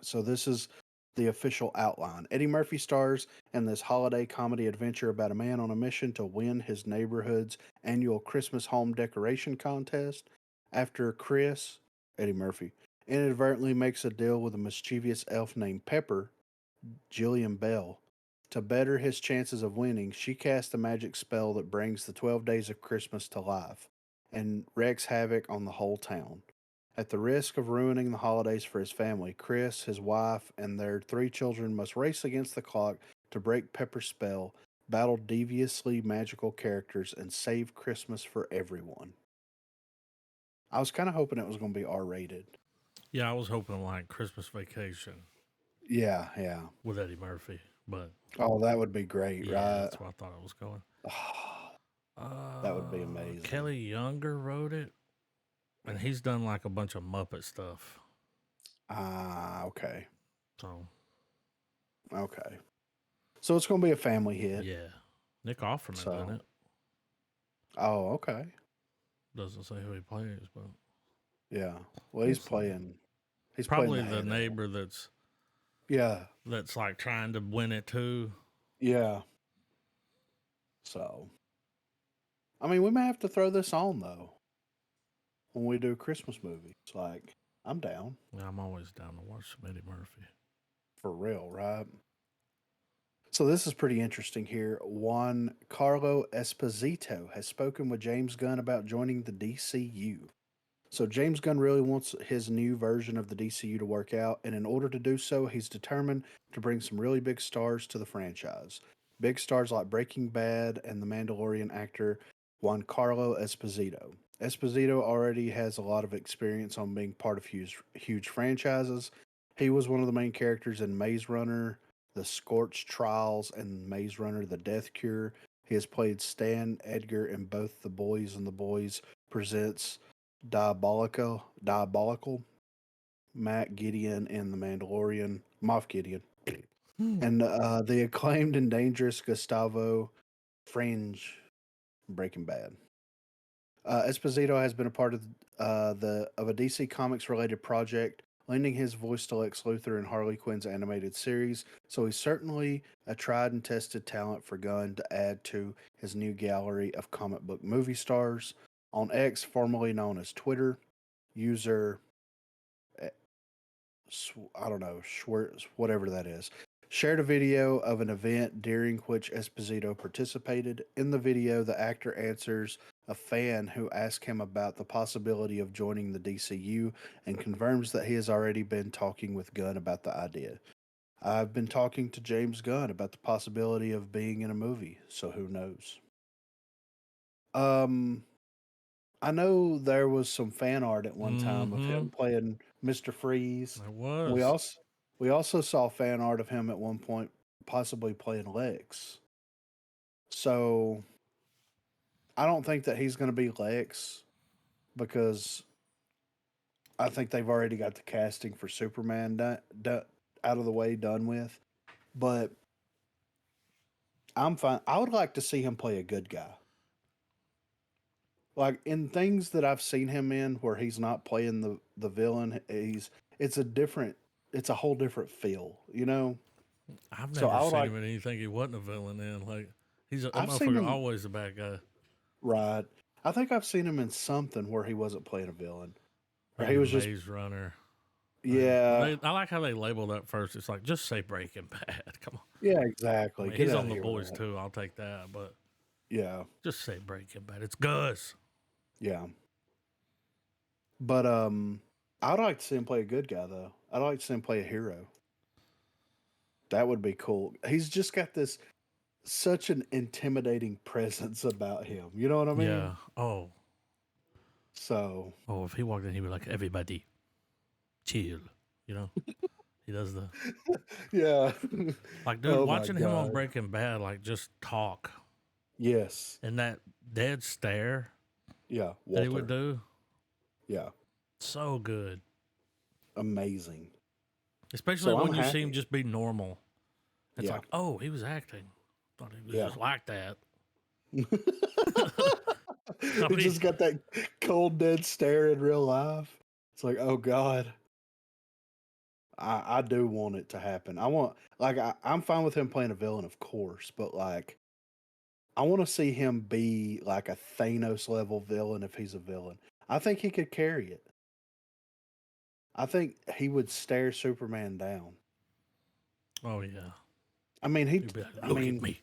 So this is the official outline. Eddie Murphy stars in this holiday comedy adventure about a man on a mission to win his neighborhood's annual Christmas home decoration contest after Chris, Eddie Murphy, inadvertently makes a deal with a mischievous elf named Pepper, Jillian Bell. To better his chances of winning, she casts a magic spell that brings the 12 days of Christmas to life and wreaks havoc on the whole town. At the risk of ruining the holidays for his family, Chris, his wife, and their 3 children must race against the clock to break Pepper's spell, battle deviously magical characters, and save Christmas for everyone. I was kind of hoping it was going to be R rated. Yeah, I was hoping like Christmas Vacation Yeah, yeah. with Eddie Murphy, but Oh, that would be great, yeah, right? that's what I thought it was going. That would be amazing. Kelly Younger wrote it, and he's done like a bunch of Muppet stuff. Ah, okay. So Okay. So it's going to be a family hit. yeah, Nick Offerman's in So- it. Oh, okay. Doesn't say who he plays, but Yeah. Well, he's We'll see. playing. He's probably playing the head elf. neighbor that's Yeah. like trying to win it too. Yeah. So, I mean, we may have to throw this on though when we do a Christmas movie. It's like, I'm down Yeah, I'm always down to watch some Eddie Murphy. for real, right? So this is pretty interesting here. Juan Carlo Esposito has spoken with James Gunn about joining the DCU. So James Gunn really wants his new version of the DCU to work out, and in order to do so, he's determined to bring some really big stars to the franchise. Big stars like Breaking Bad and The Mandalorian actor Juan Carlo Esposito. Esposito already has a lot of experience on being part of huge franchises. He was one of the main characters in Maze Runner, The Scorch Trials, and Maze Runner: The Death Cure. He has played Stan Edgar in both The Boys and The Boys Presents Diabolical, Matt Gideon in The Mandalorian, Moff Gideon, and the acclaimed and dangerous Gustavo Fringe, Breaking Bad. Esposito has been a part of a DC Comics related project, lending his voice to Lex Luthor in Harley Quinn's animated series. So he's certainly a tried and tested talent for Gunn to add to his new gallery of comic book movie stars. On X, formerly known as Twitter, user I don't know, Schwartz, whatever that is, shared a video of an event during which Esposito participated. In the video, the actor answers a fan who asked him about the possibility of joining the DCU and confirms that he has already been talking with Gunn about the idea. I've been talking to James Gunn about the possibility of being in a movie, so who knows? I know there was some fan art at one time of him playing Mr. Freeze. There was. We also saw fan art of him at one point possibly playing Lex. So I don't think that he's going to be Lex because I think they've already got the casting for Superman out of the way, done with. But I'm fine. I would like to see him play a good guy. Like in things that I've seen him in where he's not playing the villain, it's a whole different feel, you know? I've So never I would seen like- him in anything he wasn't a villain in. Like he's a I've seen motherfucker him- always a bad guy. Right. I think I've seen him in something where he wasn't playing a villain. Or he Maybe was just Maze Runner. yeah. I like how they label that first. It's like just say Breaking Bad. Come on. Yeah, I exactly. mean, Get he's out on of the here with boys that. too. I'll take that. But Yeah. just say Breaking Bad. It's Gus. Yeah. But I'd like to see him play a good guy though. I'd like to see him play a hero. That would be cool. He's just got this such an intimidating presence about him. You know what I mean? Yeah. Oh. So Oh, if he walked in, he'd be like, everybody, chill. You know? He does the yeah. like, dude. Oh my watching him on God. Breaking Bad, like, just talk Yes. and that dead stare Yeah. that he Walter. would do, Yeah. so good. Amazing. Especially So I'm when you see him happy. just be normal. It's Yeah. like, oh, he was acting. Thought he was Yeah. just like that. I He mean, just got that cold, dead stare in real life. It's like, oh God. I do want it to happen. I want like I'm fine with him playing a villain, of course, but like I want to see him be like a Thanos level villain if he's a villain. I think he could carry it. I think he would stare Superman down. oh yeah. I mean, He'd be like, I look at mean, me.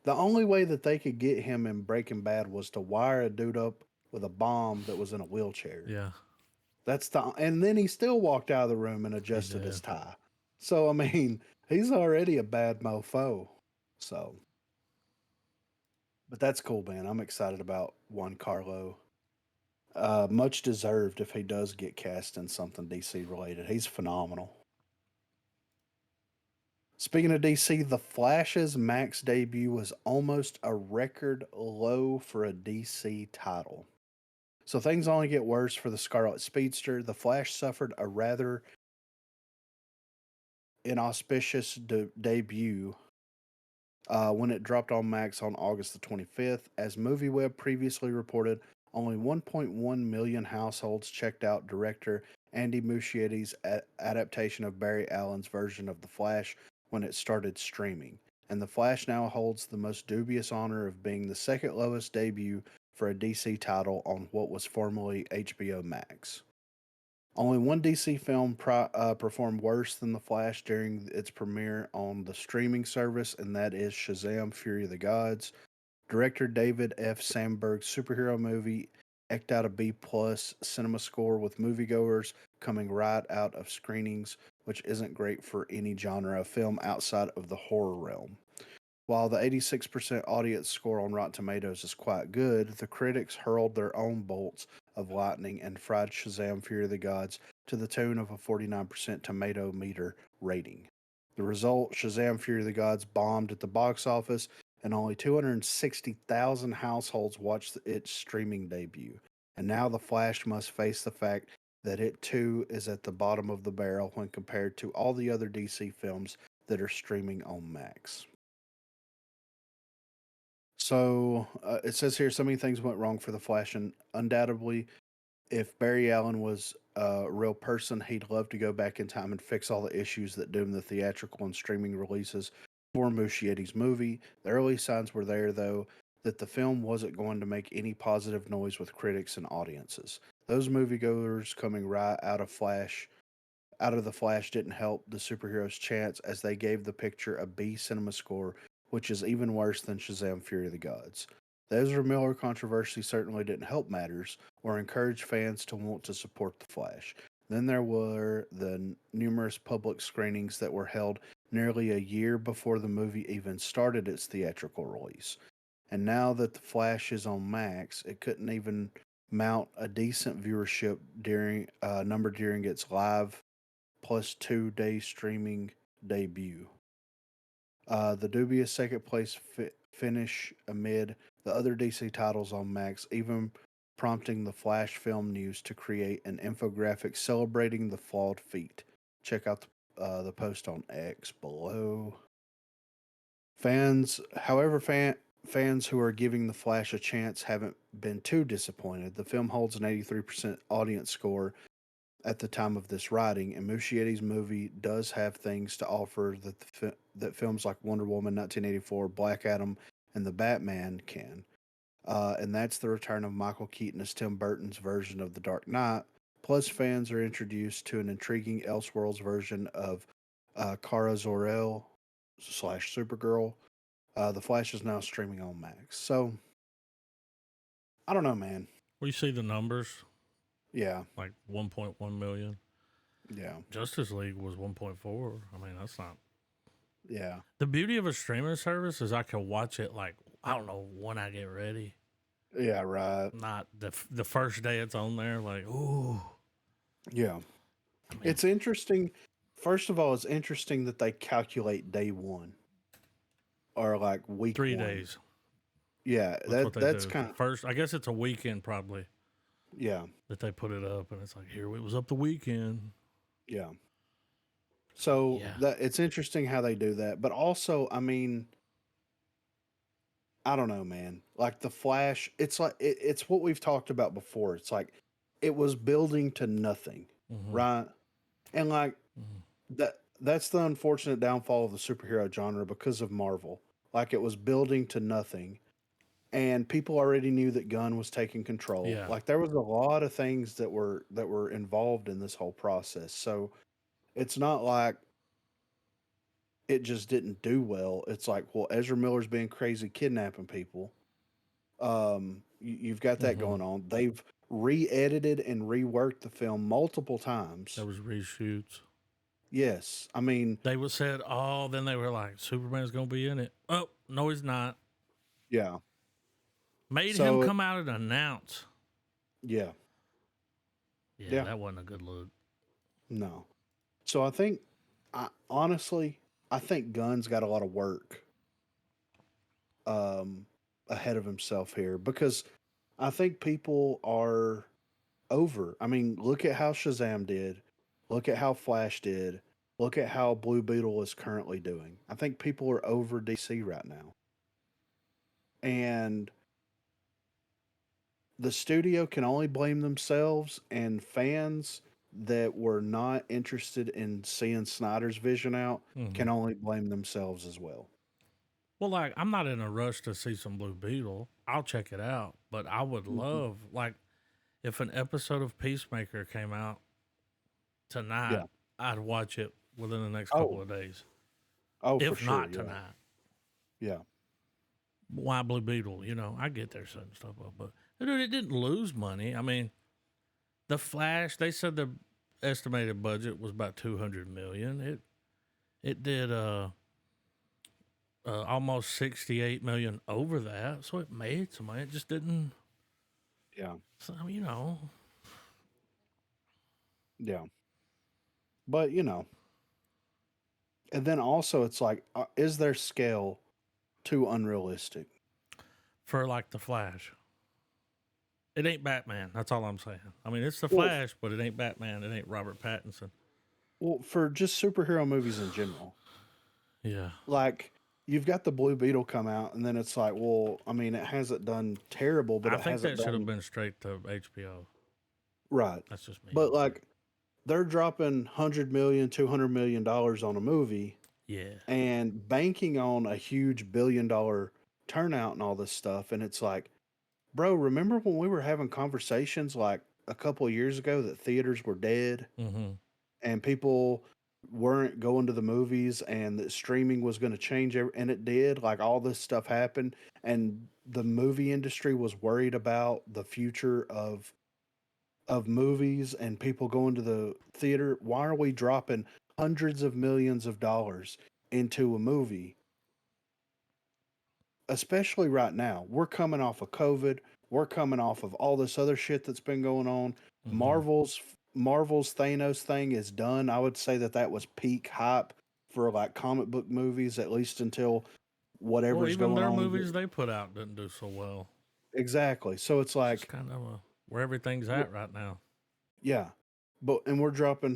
the only way that they could get him in Breaking Bad was to wire a dude up with a bomb that was in a wheelchair. Yeah, And then he still walked out of the room and he adjusted his did. tie. So I mean, he's already a bad mofo. So, but that's cool, man. I'm excited about Juan Carlo. Much deserved if he does get cast in something DC related. He's phenomenal. Speaking of DC, The Flash's Max debut was almost a record low for a DC title. So things only get worse for the Scarlet Speedster. The Flash suffered a rather inauspicious debut when it dropped on Max on August the 25th. As MovieWeb previously reported, only 1.1 million households checked out director Andy Muschietti's adaptation of Barry Allen's version of The Flash when it started streaming. And The Flash now holds the most dubious honor of being the second lowest debut for a DC title on what was formerly HBO Max. Only one DC film performed worse than The Flash during its premiere on the streaming service, and that is Shazam Fury of the Gods. Director David F. Sandberg's superhero movie eked out a B plus cinema score, with moviegoers coming right out of screenings, which isn't great for any genre of film outside of the horror realm. While the 86% audience score on Rotten Tomatoes is quite good, the critics hurled their own bolts of lightning and fried Shazam Fury of the Gods to the tune of a 49% tomato meter rating. The result, Shazam Fury of the Gods bombed at the box office, and only 260,000 households watched its streaming debut. And now The Flash must face the fact that it too is at the bottom of the barrel when compared to all the other DC films that are streaming on Max. So it says here so many things went wrong for the Flash, and undoubtedly, if Barry Allen was a real person, he'd love to go back in time and fix all the issues that doomed the theatrical and streaming releases for Muschietti's movie. The early signs were there, though, that the film wasn't going to make any positive noise with critics and audiences. Those moviegoers coming right out of the Flash didn't help the superhero's chance, as they gave the picture a B cinema score, which is even worse than Shazam Fury of the Gods. The Ezra Miller controversy certainly didn't help matters or encourage fans to want to support the Flash. Then there were the numerous public screenings that were held nearly a year before the movie even started its theatrical release. And now that the Flash is on Max, it couldn't even mount a decent viewership during its live plus 2 day streaming debut. The dubious second place finish amid the other DC titles on Max, even prompting the Flash Film News to create an infographic celebrating the flawed feat. Check out the post on X below. Fans who are giving the Flash a chance haven't been too disappointed. The film holds an 83% audience score at the time of this writing, and Muschietti's movie does have things to offer that films like Wonder Woman 1984, Black Adam, and The Batman can. And that's the return of Michael Keaton as Tim Burton's version of The Dark Knight. Plus, fans are introduced to an intriguing Elseworlds version of Kara Zor-El / Supergirl. The Flash is now streaming on Max. So, I don't know, man. Well, you see the numbers, Yeah, like 1.1 million. yeah, Justice League was 1.4. I mean, that's not. yeah. The beauty of a streaming service is I can watch it like, I don't know, when I get ready. Yeah, right. Not the first day it's on there. Like, ooh. Yeah. I mean, It's interesting. First of all, it's interesting that they calculate day one or like week 3 one. days. Yeah, That's what they that's do. kind of First, I guess it's a weekend probably yeah, that they put it up, and it's like, here, it was up the weekend. yeah. So Yeah. that it's interesting how they do that, but also, I mean, I don't know, man. Like the Flash, it's like it's what we've talked about before. It's like it was building to nothing, Mm-hmm. right? And like Mm-hmm. that's the unfortunate downfall of the superhero genre because of Marvel. Like it was building to nothing, and people already knew that Gunn was taking control. Yeah. Like there was a lot of things that were involved in this whole process. So it's not like it just didn't do well. It's like, well, Ezra Miller's being crazy kidnapping people. You've got that Mm-hmm. going on. They've re-edited and reworked the film multiple There times. was reshoots. Yes, I mean, They was said, oh, then they were like, Superman's gonna be in it. Oh, no, he's not. yeah. Made him So come out and announce. yeah, Yeah, yeah, that wasn't a good look. no. So I think, honestly, I think Gunn's got a lot of work um, ahead of himself here because I think people are over. I mean, look at how Shazam did. Look at how Flash did. Look at how Blue Beetle is currently doing. I think people are over DC right now. And the studio can only blame themselves, and fans that were not interested in seeing Snyder's vision out Mm-hmm. can only blame themselves as well. Well, like, I'm not in a rush to see some Blue Beetle. I'll check it out, but I would Mhm. love, like, if an episode of Peacemaker came out tonight, Yeah. I'd watch it within the next couple Oh, of days. oh, for If sure. not Yeah. tonight, Yeah. why Blue Beetle? You know, I get their setting stuff up, but dude, it didn't lose money. I mean, the Flash. They said the estimated budget was about 200 million. It did almost 68 million over that, so it made some money. It just didn't. Yeah. So, you know, Yeah. But, and then also it's like, is their scale too unrealistic? for like the Flash, it ain't Batman. That's all I'm saying. I mean, it's the Well, Flash, but it ain't Batman. It ain't Robert Pattinson. well, for just superhero movies in general, Yeah, like you've got the Blue Beetle come out, and then it's like, well, I mean, it hasn't done terrible, but I it think hasn't that should have done been straight to HBO. right. That's just me. But like they're dropping 100 million, $200 million on a movie Yeah. and banking on a huge $1 billion turnout and all this stuff, and it's like, bro, remember when we were having conversations like a couple of years ago that theaters were dead Mm-hmm. and people weren't going to the movies and that streaming was going to change and it did. Like all this stuff happened, and the movie industry was worried about the future of movies and people going to the theater. Why are we dropping hundreds of millions of dollars into a movie, especially right now? We're coming off of COVID. We're coming off of all this other shit that's been going on. Mm-hmm. Marvel's Thanos thing is done. I would say that was peak hype for like comic book movies, at least until Well, whatever's even going their on. movies they put out didn't do so well. Exactly. So it's It's just like, kind of where everything's at right now. yeah, but and we're dropping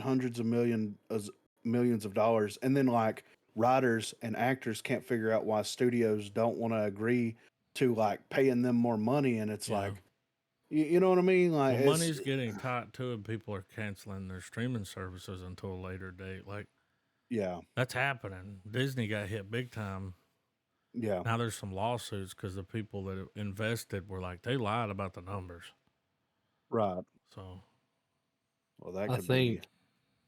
millions of dollars, and then like writers and actors can't figure out why studios don't want to agree to like paying them more money, and it's Yeah. like, you know what I mean? Like Well, it's money's getting tight too, and people are canceling their streaming services until a later date. Like yeah, that's happening. Disney got hit big time. yeah, Now there's some lawsuits because the people that invested were like they lied about the numbers. right. So Well, that I could be think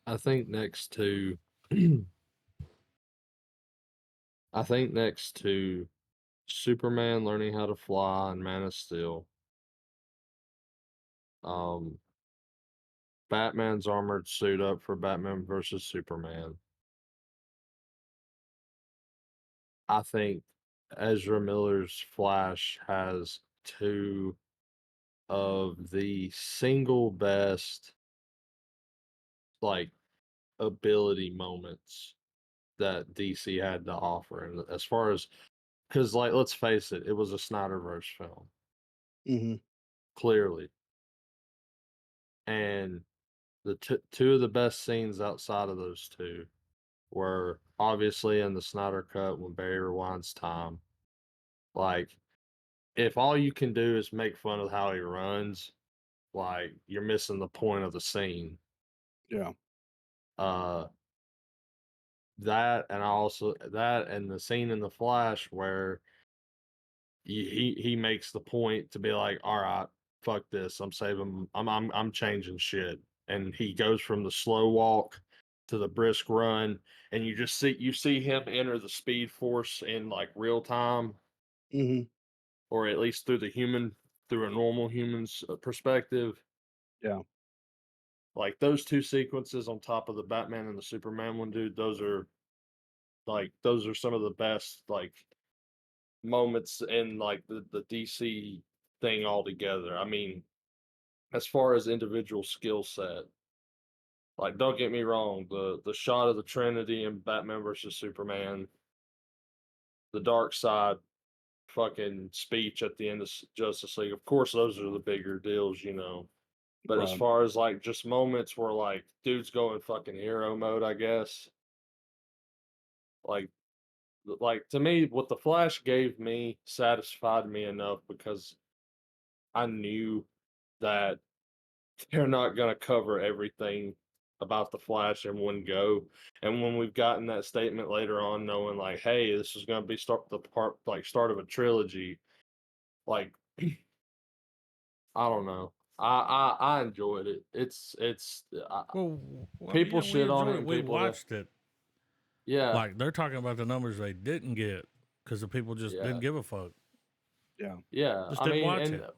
I think next to I think next to Superman learning how to fly and Man of Steel, um, Batman's armored suit up for Batman versus Superman. I think Ezra Miller's Flash has two of the single best like ability moments that DC had to offer. And as far as because like let's face it, it was a Snyderverse film, hmm clearly. And the two of the best scenes outside of those two were obviously in the Snyder cut when Barry rewinds time. Like if all you can do is make fun of how he runs, like you're missing the point of the scene. Yeah. Uh, that and the scene in the Flash where he makes the point to be like, all right, fuck this, I'm saving, I'm changing shit, and he goes from the slow walk to the brisk run, and you see him enter the Speed Force in like real time, Hmm. or at least through a normal human's perspective. Yeah. Like those two sequences on top of the Batman and the Superman one, dude, those are some of the best like moments in like the DC thing altogether. I mean, as far as individual skill set, like don't get me wrong, the shot of the Trinity in Batman versus Superman, the Dark Side fucking speech at the end of Justice League, of course those are the bigger deals, you know. But as Right. far as like just moments where like dudes going fucking hero mode, I guess, like to me, what the Flash gave me satisfied me enough because I knew that they're not going to cover everything about the Flash in one go. And when we've gotten that statement later on, knowing like, hey, this is going to be start of a trilogy, like I don't know. I enjoyed it. Well, I mean, People yeah, we shit on it enjoyed it. and We people that watched it. yeah Like they're talking about the numbers they didn't get because the people just yeah didn't give a fuck. Yeah. yeah. Just I didn't mean, watch and it.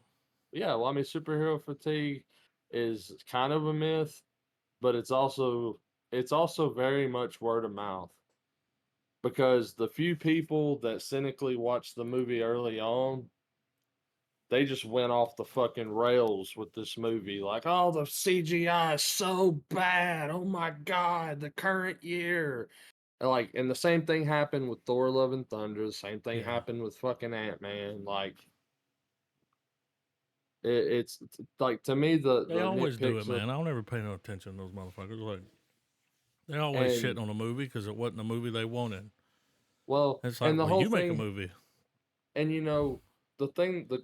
yeah, well, I mean, superhero fatigue is kind of a myth, but it's also very much word of mouth because the few people that cynically watched the movie early on, they just went off the fucking rails with this movie. Like, oh, the CGI is so bad. Oh my god, the current year. And the same thing happened with Thor: Love and Thunder. The same thing Yeah. happened with fucking Ant-Man. Like, it's like to me They the always do it, nitpicks of man. I don't ever pay no attention to those motherfuckers. Like they always and shitting on a movie because it wasn't a movie they wanted. well It's like, and the well, whole you make a thing. movie. And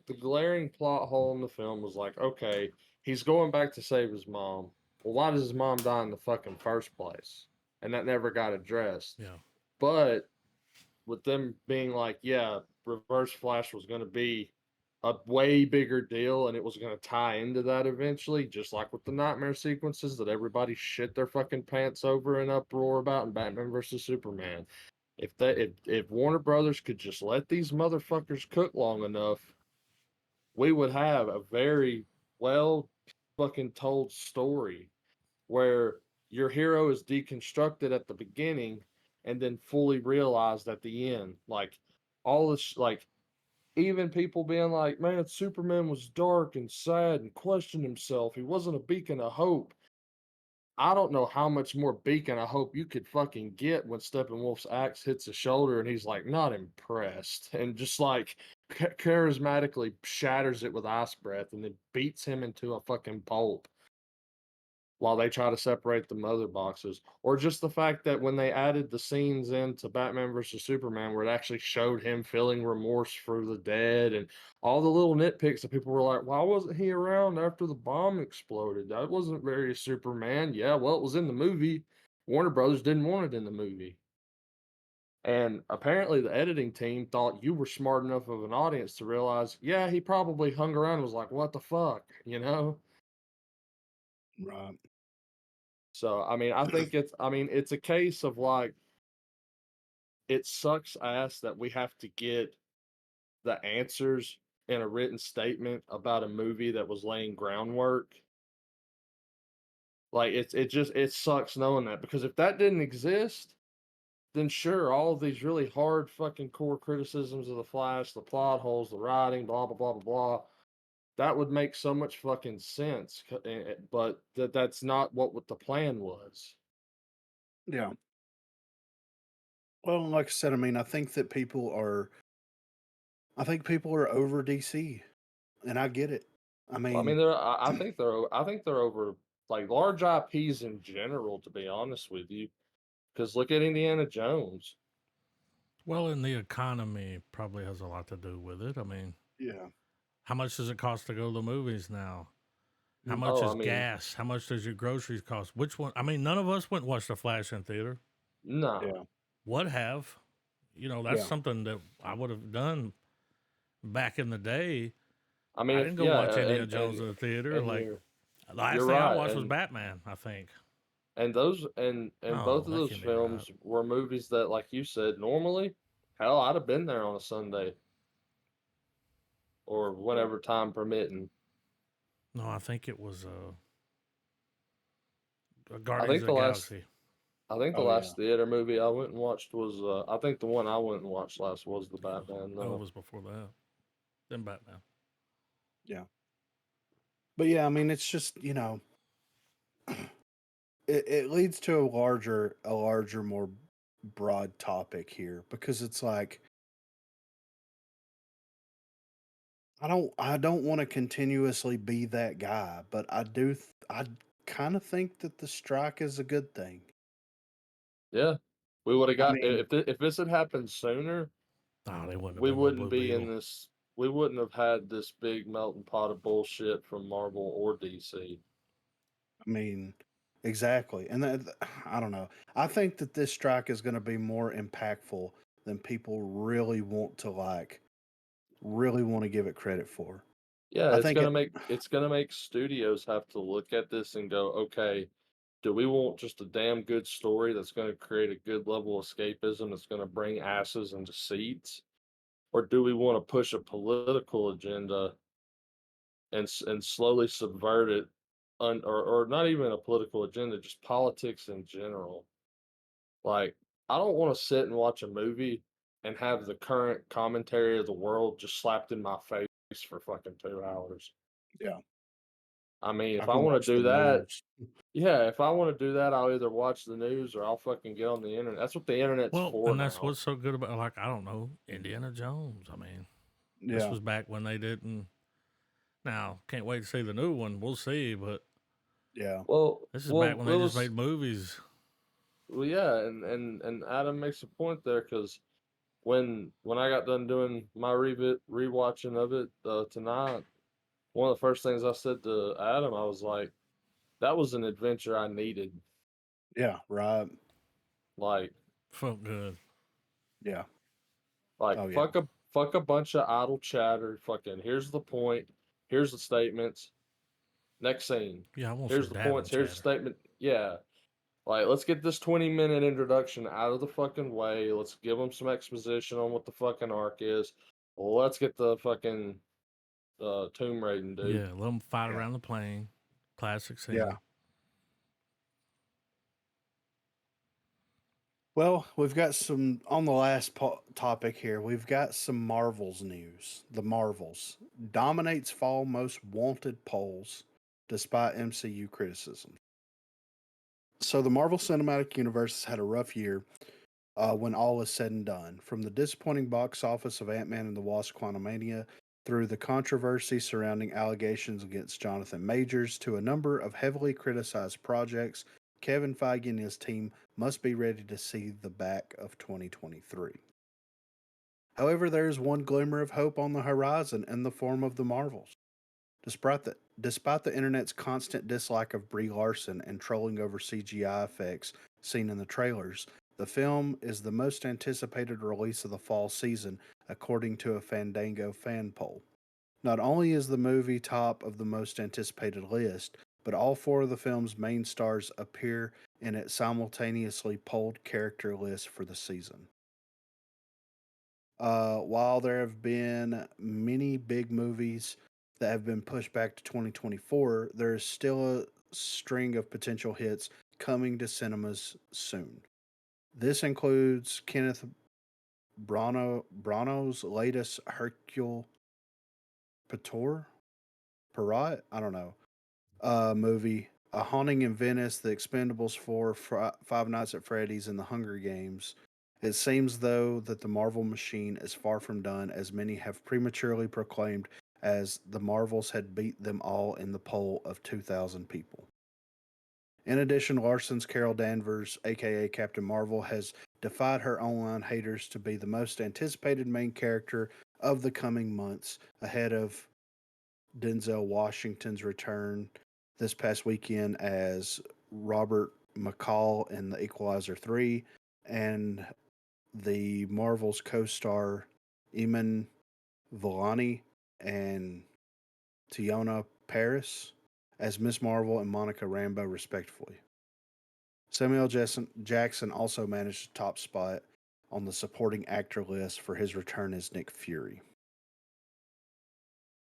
the glaring plot hole in the film was like, okay, he's going back to save his mom. Well, why does his mom die in the fucking first place? And that never got addressed. Yeah. But with them being like, yeah, Reverse Flash was going to be a way bigger deal and it was going to tie into that eventually, just like with the nightmare sequences that everybody shit their fucking pants over and uproar about in Batman versus Superman. If Warner Brothers could just let these motherfuckers cook long enough, we would have a very well fucking told story where your hero is deconstructed at the beginning and then fully realized at the end. Like all this, like even people being like, "Man, Superman was dark and sad and questioned himself. He wasn't a beacon of hope." I don't know how much more beacon I hope you could fucking get when Steppenwolf's axe hits his shoulder and he's like not impressed and just like charismatically shatters it with ice breath and then beats him into a fucking pulp while they try to separate the mother boxes. Or just the fact that when they added the scenes into Batman versus Superman where it actually showed him feeling remorse for the dead and all the little nitpicks that people were like, why wasn't he around after the bomb exploded? That wasn't very Superman. Yeah, well, it was in the movie. Warner Brothers didn't want it in the movie. And apparently, the editing team thought you were smart enough of an audience to realize, yeah, he probably hung around and was like, what the fuck, you know? Right. So, I mean, it's a case of like, it sucks ass that we have to get the answers in a written statement about a movie that was laying groundwork. Like, it sucks knowing that because if that didn't exist, then sure, all of these really hard fucking core criticisms of the Flash, the plot holes, the writing, blah, blah, blah, blah, blah, that would make so much fucking sense. But that's not what the plan was. Yeah. Well, like I said, I mean, I think people are over DC, and I get it. I Well, I mean, mean, I think they're over like large IPs in general, to be honest with you. Because look at Indiana Jones. Well, and the economy probably has a lot to do with it. I mean, Yeah. how much does it cost to go to the movies now? How Mm. much Oh, is I mean, gas? How much does your groceries cost? Which one? I mean, none of us went and watched The Flash in theater. nah. Yeah. Would have. You know, that's Yeah. something that I would have done back in the day. I mean, I if didn't go yeah, watch Indiana Jones in the theater. and Like, you're the last you're thing I right, watched was Batman, I think. and those and both Oh, of that those can't be right. films were movies that, like you said, normally, hell, I'd have been there on a Sunday or Yeah. whenever time permitting. No, I think it was I Guardians think of the the last Galaxy. I think the Oh yeah. last theater movie I went and watched was I think the one I went and watched last was the Batman. No, it No, was before that. Then Batman. Yeah. But yeah, I mean, it's just it leads to a larger, more broad topic here because it's like I don't want to continuously be that guy, but I kind of think that the strike is a good thing. yeah, we would have I got mean, if this had happened sooner, Oh, they wouldn't have we been no wouldn't Blue be in Beetle. this. We wouldn't have had this big melting pot of bullshit from Marvel or DC. I mean, exactly. And I don't know. I think that this strike is going to be more impactful than people really want to give it credit for. Yeah, I think it it's gonna make studios have to look at this and go, okay, do we want just a damn good story that's gonna create a good level of escapism that's gonna bring asses into seats? Or do we want to push a political agenda and slowly subvert it or not even a political agenda, just politics in general? Like, I don't want to sit and watch a movie and have the current commentary of the world just slapped in my face for fucking 2 hours. yeah, I mean, I if I can want watch to the do that, news. yeah, if I want to do that, I'll either watch the news or I'll fucking get on the internet. That's what the internet's Well, for and that's now. what's so good about, like, I don't know, Indiana Jones. I mean, this Yeah. was back when they didn't. Now, can't wait to see the new one. We'll see, but Yeah. this is back when It they just was made movies. well, yeah, and Adam makes a point there because when I got done doing my rewatching of it tonight, one of the first things I said to Adam, I was like, "That was an adventure I needed." Yeah, right. Like, Felt good. Yeah. like Oh yeah. fuck a bunch of idle chatter. Fucking here's the point. Here's the statements. Next scene. Yeah, I want Here's some the dabbing points. Here's the chatter. statement. Yeah. Like, let's get this 20-minute introduction out of the fucking way. Let's give them some exposition on what the fucking arc is. Let's get the fucking tomb raiding, dude. Yeah, let them fight Yeah. around the plane. Classic Yeah. scene. Well, we've got some on the last topic here. We've got some Marvels news. The Marvels dominates fall most wanted polls despite MCU criticism. So the Marvel Cinematic Universe has had a rough year when all is said and done. From the disappointing box office of Ant-Man and the Wasp: Quantumania through the controversy surrounding allegations against Jonathan Majors to a number of heavily criticized projects, Kevin Feige and his team must be ready to see the back of 2023. However, there is one glimmer of hope on the horizon in the form of the Marvels. Despite the internet's constant dislike of Brie Larson and trolling over CGI effects seen in the trailers, the film is the most anticipated release of the fall season, according to a Fandango fan poll. Not only is the movie top of the most anticipated list, but all four of the film's main stars appear in its simultaneously polled character list for the season. While there have been many big movies that have been pushed back to 2024, there is still a string of potential hits coming to cinemas soon. This includes Kenneth Branagh's latest Hercule Poirot, I don't know, movie, A Haunting in Venice, The Expendables 4, Five Nights at Freddy's, and The Hunger Games. It seems, though, that the Marvel machine is far from done, as many have prematurely proclaimed as the Marvels had beat them all in the poll of 2,000 people. In addition, Larson's Carol Danvers, aka Captain Marvel, has defied her online haters to be the most anticipated main character of the coming months, ahead of Denzel Washington's return this past weekend as Robert McCall in The Equalizer 3, and the Marvel's co-star Eamon Vellani and Tiona Paris as Miss Marvel and Monica Rambeau, respectively. Jackson also managed a top spot on the supporting actor list for his return as Nick Fury.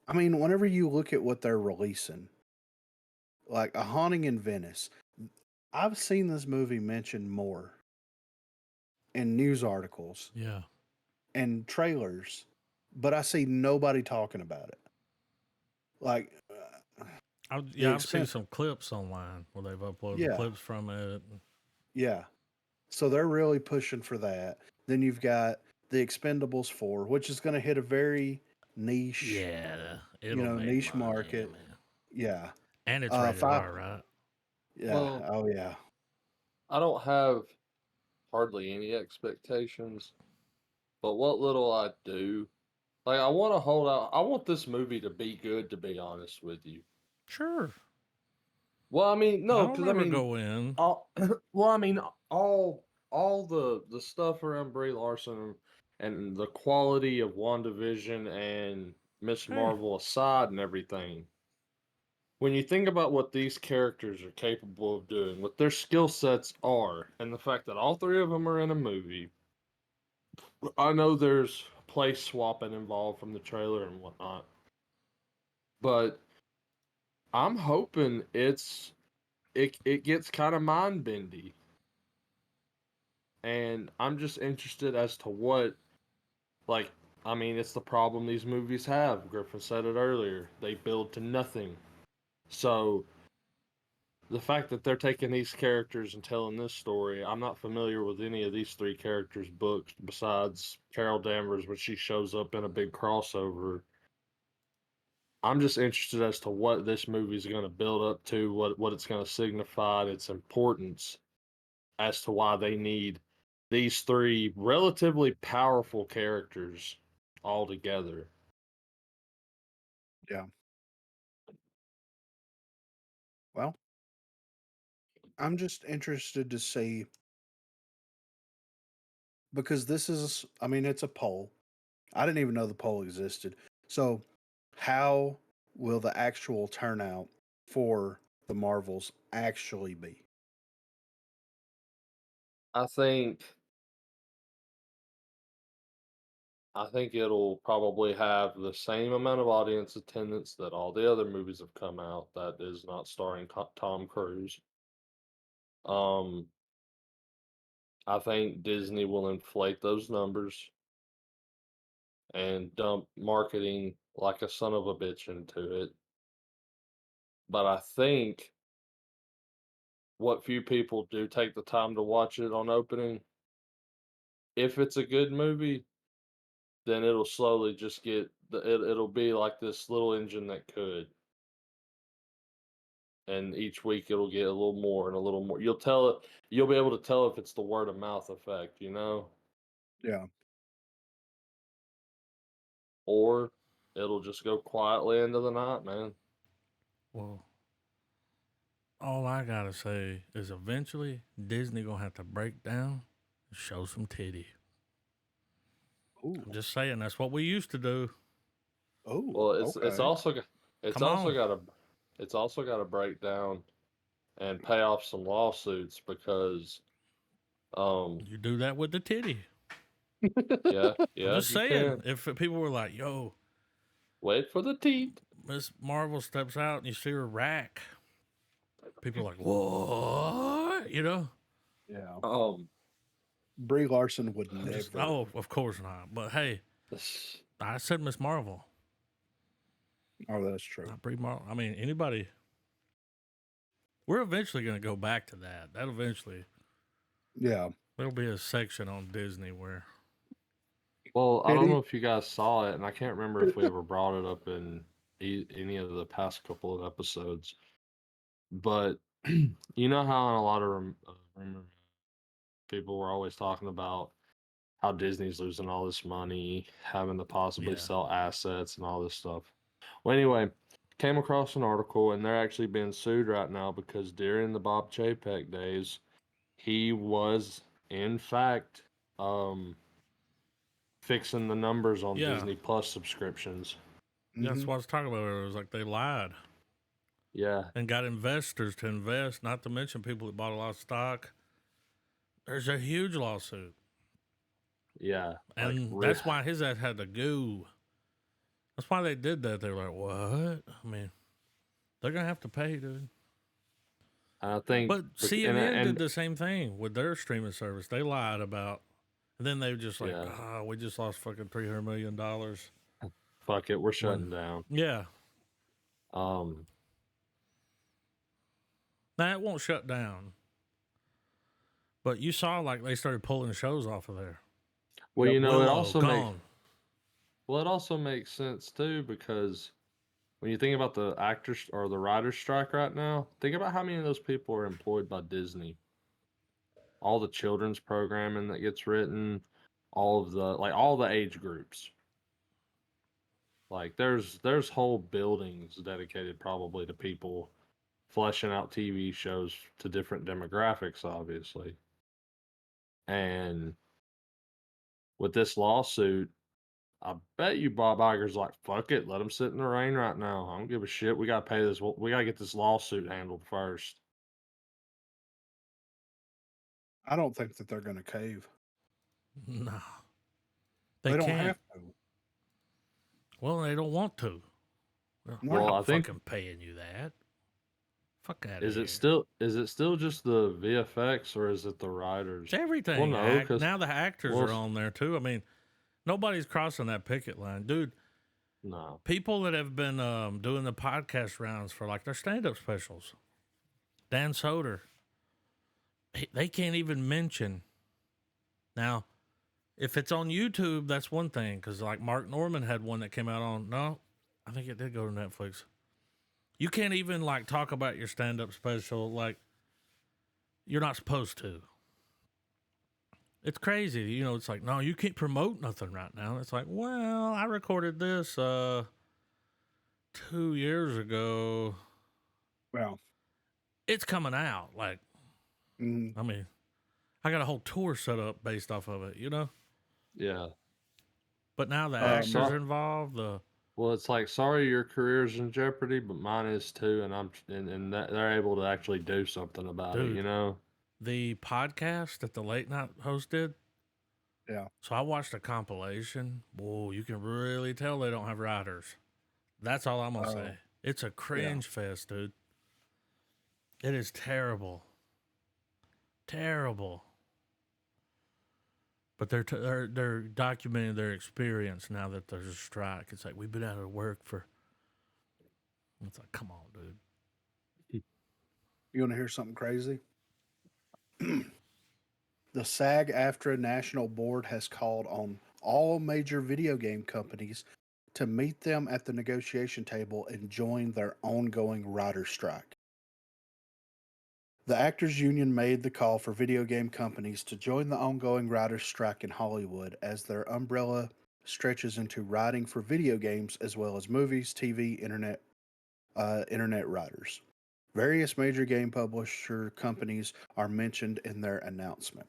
I mean, whenever you look at what they're releasing, like A Haunting in Venice, I've seen this movie mentioned more in news articles Yeah. and trailers, but I see nobody talking about it. Like, I've seen some clips online where they've uploaded Yeah. clips from it. yeah. So they're really pushing for that. Then you've got The Expendables 4, which is going to hit a very niche, Yeah, it'll make niche money, market. man. Yeah. And it's rated Five. R, right? Yeah. Well, Oh, yeah. I don't have hardly any expectations, but what little I do, like I want to hold out. I want this movie to be good, to be honest with you. Sure. Well, I mean, I no, don't because I ever mean, go in. all, well, I mean, all the stuff around Brie Larson and the quality of WandaVision and Miss Hey. Marvel aside and everything. When you think about what these characters are capable of doing, what their skill sets are, and the fact that all three of them are in a movie, I know there's place swapping involved from the trailer and whatnot, but I'm hoping it gets kind of mind bendy, and I'm just interested as to what, like, I mean, it's the problem these movies have. Griffin said it earlier. They build to nothing. So the fact that they're taking these characters and telling this story, I'm not familiar with any of these three characters' books besides Carol Danvers when she shows up in a big crossover. I'm just interested as to what this movie is going to build up to, what it's going to signify, its importance, as to why they need these three relatively powerful characters all together. Yeah. Well, I'm just interested to see, because this is, I mean, it's a poll. I didn't even know the poll existed. So, how will the actual turnout for the Marvels actually be? I think I think it'll probably have the same amount of audience attendance that all the other movies have come out that is not starring Tom Cruise. Um, I think Disney will inflate those numbers and dump marketing like a son of a bitch into it. But I think what few people do take the time to watch it on opening, if it's a good movie, then it'll slowly just it'll be like this little engine that could. And each week it'll get a little more and a little more. You'll be able to tell if it's the word of mouth effect, Yeah. or it'll just go quietly into the night, man. Well, all I gotta say is eventually Disney gonna have to break down and show some titty. Ooh. I'm just saying that's what we used to do. Oh. Well, it's Okay. also got it's Come also on. got to it's also got to break down and pay off some lawsuits because You do that with the titty. yeah, I'm yeah, just you saying. can. If people were like, yo, Wait for the teeth. Miss Marvel steps out and you see her rack, people are like, what? You know? Yeah. Um Brie Larson would Just, never. oh, of course not. But hey, this- I said Miss Marvel, Oh, that's true. not Brie Marvel. I mean, anybody. We're eventually going to go back to that. That eventually, Yeah. there'll be a section on Disney where, well, I don't Titty. know if you guys saw it, and I can't remember if we ever brought it up in any of the past couple of episodes. But you know how in a lot of people were always talking about how Disney's losing all this money, having to possibly Yeah. sell assets and all this stuff. Well, anyway, came across an article and they're actually being sued right now because during the Bob Chapek days, he was in fact fixing the numbers on Yeah. Disney Plus subscriptions. That's Mhm. what I was talking about. It was like they lied Yeah, and got investors to invest, not to mention people that bought a lot of stock. There's a huge lawsuit. yeah, like And that's why his ass had to go. That's why they did that. They were like, what? I mean, they're going to have to pay, dude. I think, But CNN and did the same thing with their streaming service. They lied about, and then they were just like, Yeah. oh, we just lost fucking $300 million. fuck it, we're shutting down. Yeah. Um, Now, it won't shut down. But you saw, like, they started pulling shows off of there. well, Yep. you know, it Willow, also gone. makes sense too because when you think about the actors or the writers' strike right now, think about how many of those people are employed by Disney. All the children's programming that gets written, all of all the age groups. Like there's whole buildings dedicated probably to people fleshing out TV shows to different demographics, obviously. And with this lawsuit, I bet you Bob Iger's like, fuck it, let him sit in the rain right now. I don't give a shit. We gotta pay this. We gotta get this lawsuit handled first. I don't think that they're going to cave. No. They don't can't. have to. Well, they don't want to. We're Well, not I think fucking paying you that. Fuck out of is here. it still just the VFX or is it the writers? It's everything. Well, no, because Now the actors well, are on there too. I mean, nobody's crossing that picket line, dude. no, People that have been doing the podcast rounds for like their stand-up specials, Dan Soder, they can't even mention. Now, if it's on YouTube, that's one thing because like Mark Norman had one that came out on. No, I think it did go to Netflix. You can't even like talk about your stand-up special like you're not supposed to. It's crazy. You know, it's like, no, you can't promote nothing right now. It's like, well, I recorded this 2 years ago. Well, It's coming out. Like, mhm. I mean, I got a whole tour set up based off of it, you know? yeah. But now the Um, actors So, involved, well, it's like, sorry, your career's in jeopardy, but mine is too, and that they're able to actually do something about it. dude, You know? the podcast that the late night host did. Yeah. So I watched a compilation. Whoa, you can really tell they don't have writers. That's all I'm gonna say. It's a cringe fest, dude. It is terrible, terrible. But they're documenting their experience now that there's a strike. It's like we've been out of work for. It's like, come on, dude. You want to hear something crazy? The SAG-AFTRA National Board has called on all major video game companies to meet them at the negotiation table and join their ongoing writer's strike. The Actors Union made the call for video game companies to join the ongoing writer's strike in Hollywood as their umbrella stretches into writing for video games as well as movies, TV, internet writers. Various major game publisher companies are mentioned in their announcement.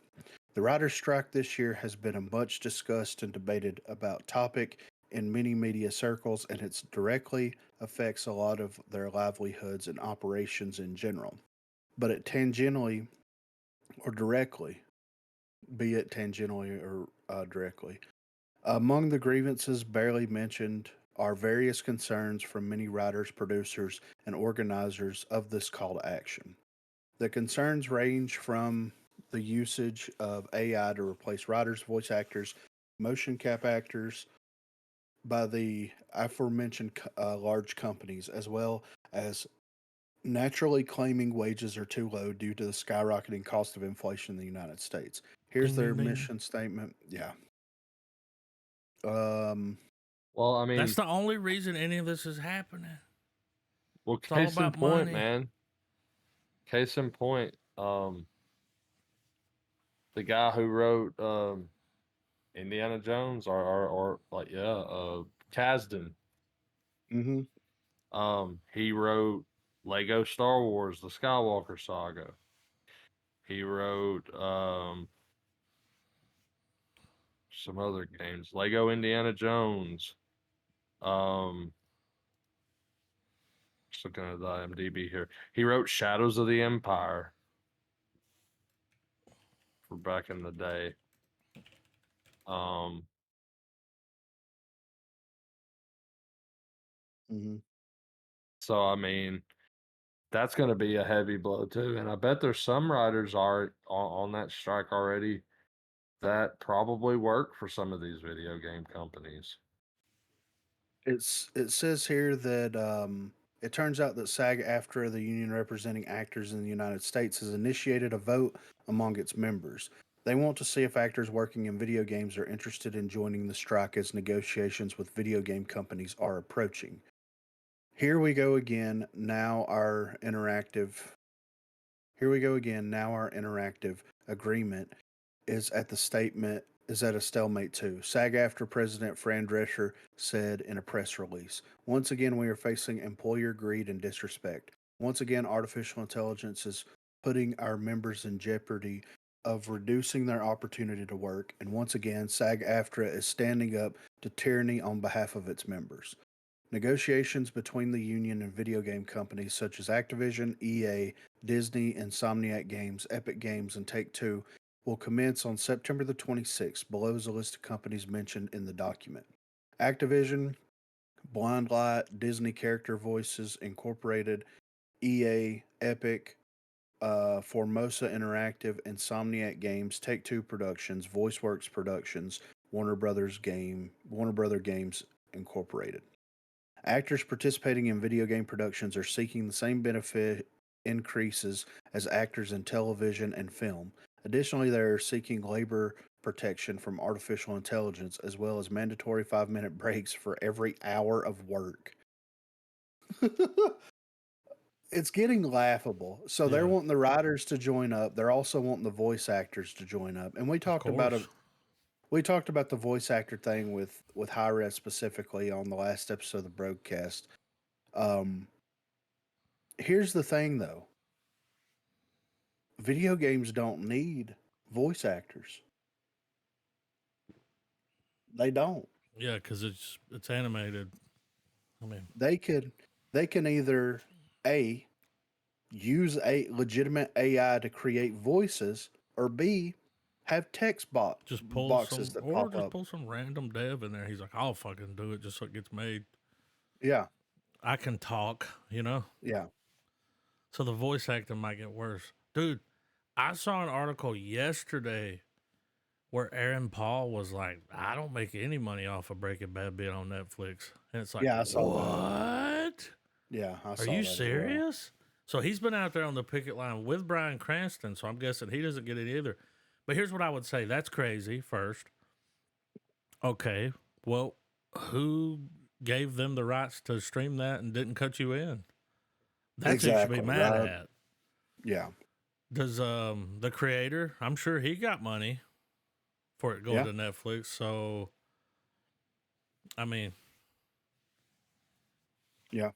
The writer's strike this year has been a much discussed and debated about topic in many media circles, and it directly affects a lot of their livelihoods and operations in general. But it tangentially or directly, be it tangentially or directly, among the grievances barely mentioned are various concerns from many writers, producers, and organizers of this call to action. The concerns range from the usage of AI to replace writers, voice actors, motion cap actors by the aforementioned large companies, as well as naturally claiming wages are too low due to the skyrocketing cost of inflation in the United States. Here's Ding, their ding, ding. mission statement. Yeah. Um, Well, I mean, That's the only reason any of this is happening. well, It's all case in about point, money. man. Case in point, the guy who wrote Indiana Jones or like Kasdan. Mm-hmm. He wrote Lego Star Wars: The Skywalker Saga. He wrote some other games, Lego Indiana Jones. Just looking at the IMDb here. He wrote Shadows of the Empire for back in the day. Um, Mm-hmm. so I mean, that's going to be a heavy blow too. And I bet there's some writers are on that strike already that probably work for some of these video game companies. It says here that it turns out that SAG-AFTRA, the union representing actors in the United States, has initiated a vote among its members. They want to see if actors working in video games are interested in joining the strike as negotiations with video game companies are approaching. Here we go again. Now our interactive. Here we go again. Now our interactive agreement is at a stalemate too. SAG-AFTRA President Fran Drescher said in a press release. Once again, we are facing employer greed and disrespect. Once again, artificial intelligence is putting our members in jeopardy of reducing their opportunity to work. And once again, SAG-AFTRA is standing up to tyranny on behalf of its members. Negotiations between the union and video game companies such as Activision, EA, Disney, Insomniac Games, Epic Games, and Take-Two will commence on September the 26th. Below is a list of companies mentioned in the document: Activision, Blind Light, Disney Character Voices Incorporated, EA, Epic, Formosa Interactive, Insomniac Games, Take-Two Productions, VoiceWorks Productions, Warner Brothers Games Incorporated. Actors participating in video game productions are seeking the same benefit increases as actors in television and film. Additionally, they are seeking labor protection from artificial intelligence as well as mandatory 5-minute breaks for every hour of work. It's getting laughable. So they're Yeah, wanting the writers to join up. They're also wanting the voice actors to join up. And of course. we talked about the voice actor thing with Hi-Res specifically on the last episode of the broadcast. Um, Here's the thing though. Video games don't need voice actors. They don't. Yeah, because it's animated. I mean, They could they can either A, use a legitimate AI to create voices, or B, have boxes that pop just up. pull some random dev in there. He's like, I'll fucking do it just so it gets made. Yeah. I can talk, you know? Yeah. So the voice acting might get worse. Dude, I saw an article yesterday where Aaron Paul was like, I don't make any money off of Breaking Bad being on Netflix. And it's like, Yeah, I saw that. what? Yeah, I Are saw you that as well. serious? So he's been out there on the picket line with Bryan Cranston, so I'm guessing he doesn't get it either. But here's what I would say. That's crazy, first. Okay, well, who gave them the rights to stream that and didn't cut you in? That's who you should be Exactly. mad Right. at. Yeah. Does the creator? I'm sure he got money for it going Yeah. to Netflix. So, I mean, Yeah.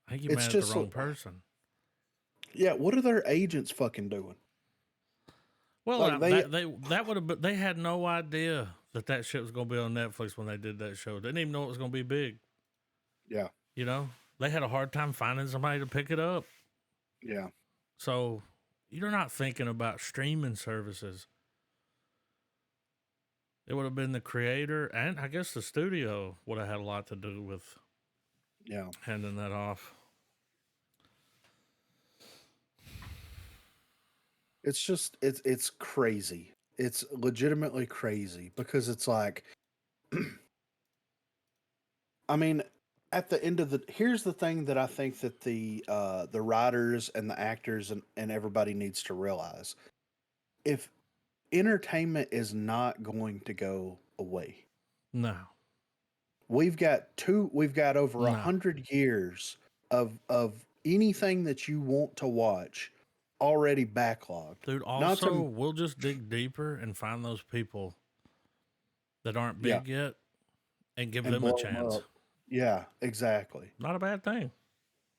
I think you're It's mad at the just wrong person. yeah, what are their agents fucking doing? Well, Like they that would have been, they had no idea that shit was going to be on Netflix when they did that show. They didn't even know it was going to be big. yeah. You know, they had a hard time finding somebody to pick it up. Yeah. So you're not thinking about streaming services. It would have been the creator, and I guess the studio would have had a lot to do with Yeah. handing that off. It's just it's crazy. It's legitimately crazy because it's like I mean, at the end of the here's the thing that I think that the writers and the actors and everybody needs to realize. If entertainment is not going to go away. No, We've got over no. 100 years of anything that you want to watch already backlogged. Dude, Not to- also, we'll just dig deeper and find those people that aren't Yeah. big yet and give And them a blow 'em chance. up. Yeah, exactly. Not a bad thing.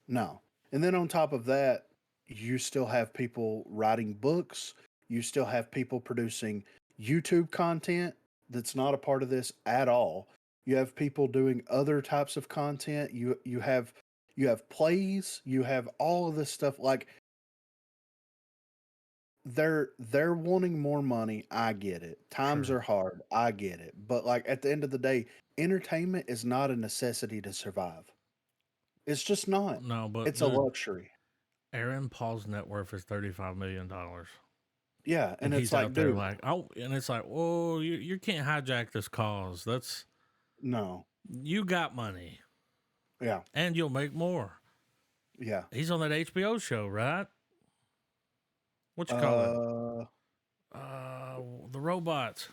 No. And then on top of that, you still have people writing books. You still have people producing YouTube content that's not a part of this at all. You have people doing other types of content. You have plays, you have all of this stuff. Like they're wanting more money. I get it. Times Sure. are hard. I get it. But like at the end of the day, entertainment is not a necessity to survive. It's just not. No, but It's a dude, luxury. Aaron Paul's net worth is $35 million. Yeah, And and he's it's like, out there dude, like, oh, and it's like, whoa, you can't hijack this cause. That's, no. you got money Yeah, and you'll make more. yeah. He's on that HBO show, right? What you call it? The robots.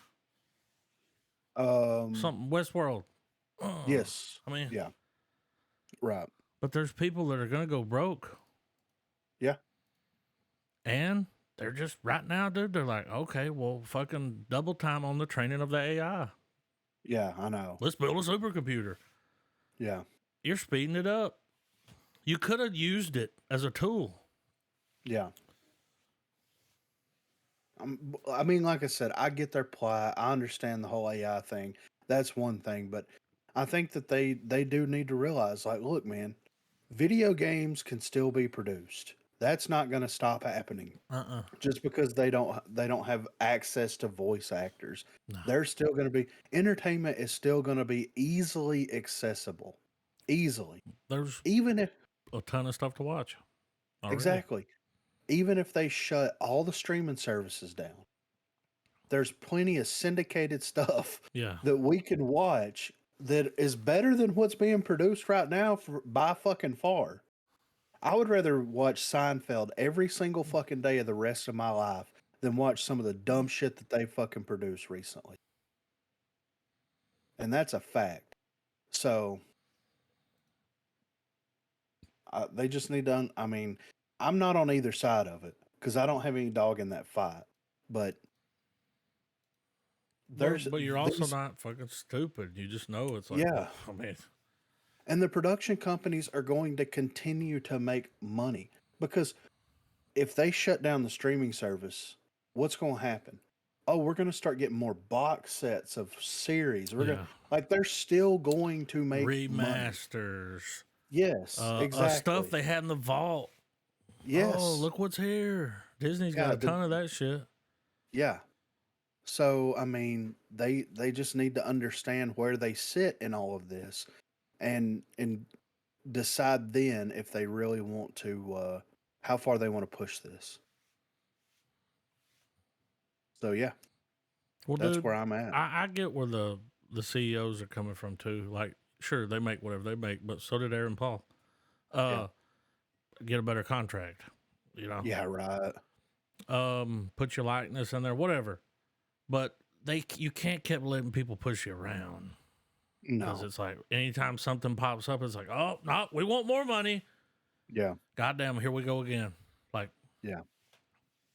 Something Westworld. Yes. I mean, Yeah. Right. but there's people that are going to go broke. Yeah. And they're just right now, dude. They're like, okay, well, fucking double time on the training of the AI. Yeah, I know. Let's build a supercomputer. Yeah. You're speeding it up. You could have used it as a tool. Yeah. I mean, like I said, I get their plight. I understand the whole AI thing. That's one thing, but I think that they do need to realize, like, look, man, video games can still be produced. That's not going to stop happening just because they don't have access to voice actors. No. They're still going to be entertainment is still going to be easily accessible. Easily. There's Even if a ton of stuff to watch. already. exactly. Even if they shut all the streaming services down, there's plenty of syndicated stuff Yeah. that we can watch that is better than what's being produced right now by fucking far. I would rather watch Seinfeld every single fucking day of the rest of my life than watch some of the dumb shit that they fucking produced recently. And that's a fact. So they just need to. I mean, I'm not on either side of it because I don't have any dog in that fight. But there's, But you're also these- not fucking stupid. You just know it's like, Yeah. I mean, and the production companies are going to continue to make money because if they shut down the streaming service, what's going to happen? Oh, we're going to start getting more box sets of series. We're yeah. going like they're still going to make money. remasters. Yes, exactly. Stuff they had in the vault. Yes. Oh, look what's here. Disney's Yeah, got a ton of that shit. Yeah. So I mean, they just need to understand where they sit in all of this, and decide then if they really want to how far they want to push this. So yeah, Well, that's dude, where I'm at. I get where the CEOs are coming from too. Like, sure, they make whatever they make, but so did Aaron Paul. Get a better contract, you know. Yeah, right. Put your likeness in there, whatever. But you can't keep letting people push you around because No. it's like anytime something pops up, it's like, oh no, we want more money. Yeah. Goddamn, here we go again. Like, Yeah.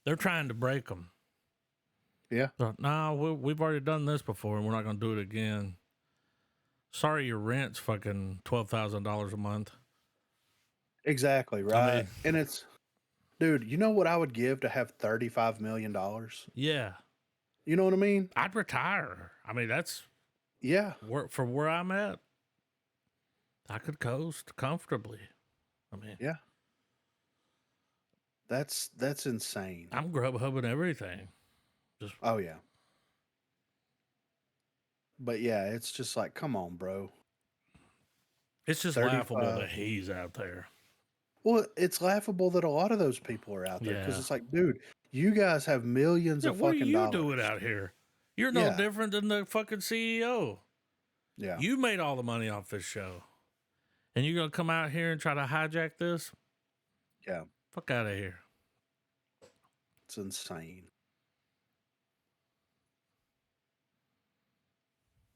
they're trying to break them. Yeah. So, no, we've already done this before, and we're not going to do it again. Sorry, your rent's fucking $12,000 a month. Exactly, right. mean- and it's dude, you know what I would give to have $35 million? Yeah, You know what I mean? I'd retire. I mean, that's Yeah. where I'm at. I could coast comfortably. I mean, Yeah. That's insane. I'm Grubhubbing everything. Oh yeah. But yeah, it's just like, come on, bro. It's just 35. laughable that he's out there. Well, it's laughable that a lot of those people are out there because Yeah. it's like, dude, you guys have millions Yeah, of what are fucking you dollars. doing out here? You're no Yeah. different than the fucking CEO. Yeah. You made all the money off this show. And you're going to come out here and try to hijack this? Yeah. Fuck out of here. It's insane.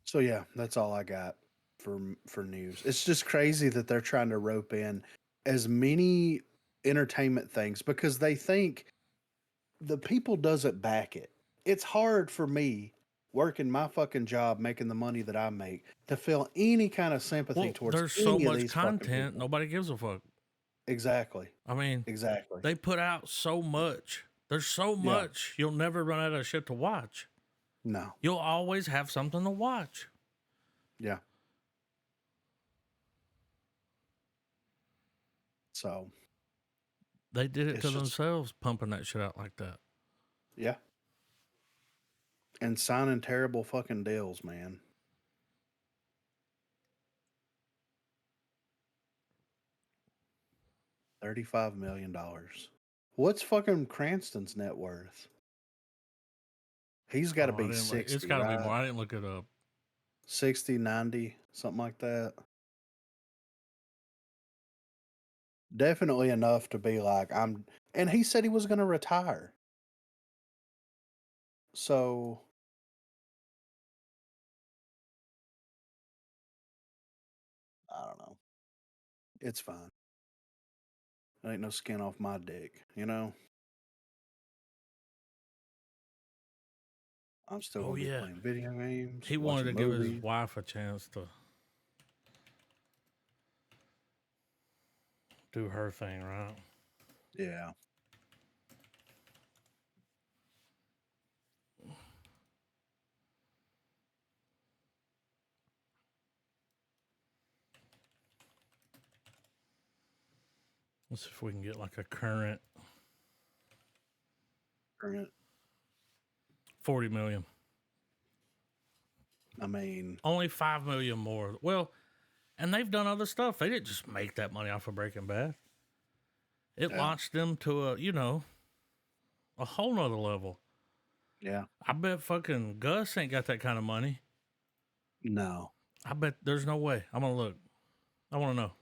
So yeah, that's all I got for news. It's just crazy that they're trying to rope in as many entertainment things because they think the people doesn't back it. It's hard for me working my fucking job, making the money that I make, to feel any kind of sympathy Well, towards there's so any of much these fucking content, people. nobody gives a fuck. Exactly. I mean, Exactly. they put out so much. There's so Yeah. much. You'll never run out of shit to watch. No. You'll always have something to watch. Yeah. So They did it it's to just, themselves, pumping that shit out like that. yeah. And signing terrible fucking deals, man. $35 million. What's fucking Cranston's net worth? He's got to Oh, I be didn't look. It's 60, got to be right? more. I didn't look it up. 60, 90, something like that. Definitely enough to be like, and he said he was going to retire. So, I don't know. It's fine. There ain't no skin off my dick, you know? I'm still Oh going to be yeah, playing video games, he wanted to watching give his movies. wife a chance to do her thing, right? Yeah. Let's see if we can get like a current Current. 40 million. I mean, Only 5 million more. Well, and they've done other stuff. They didn't just make that money off of Breaking Bad. It yeah. launched them to a whole nother level. Yeah. I bet fucking Gus ain't got that kind of money. No. I bet there's no way. I'm gonna look. I want to know.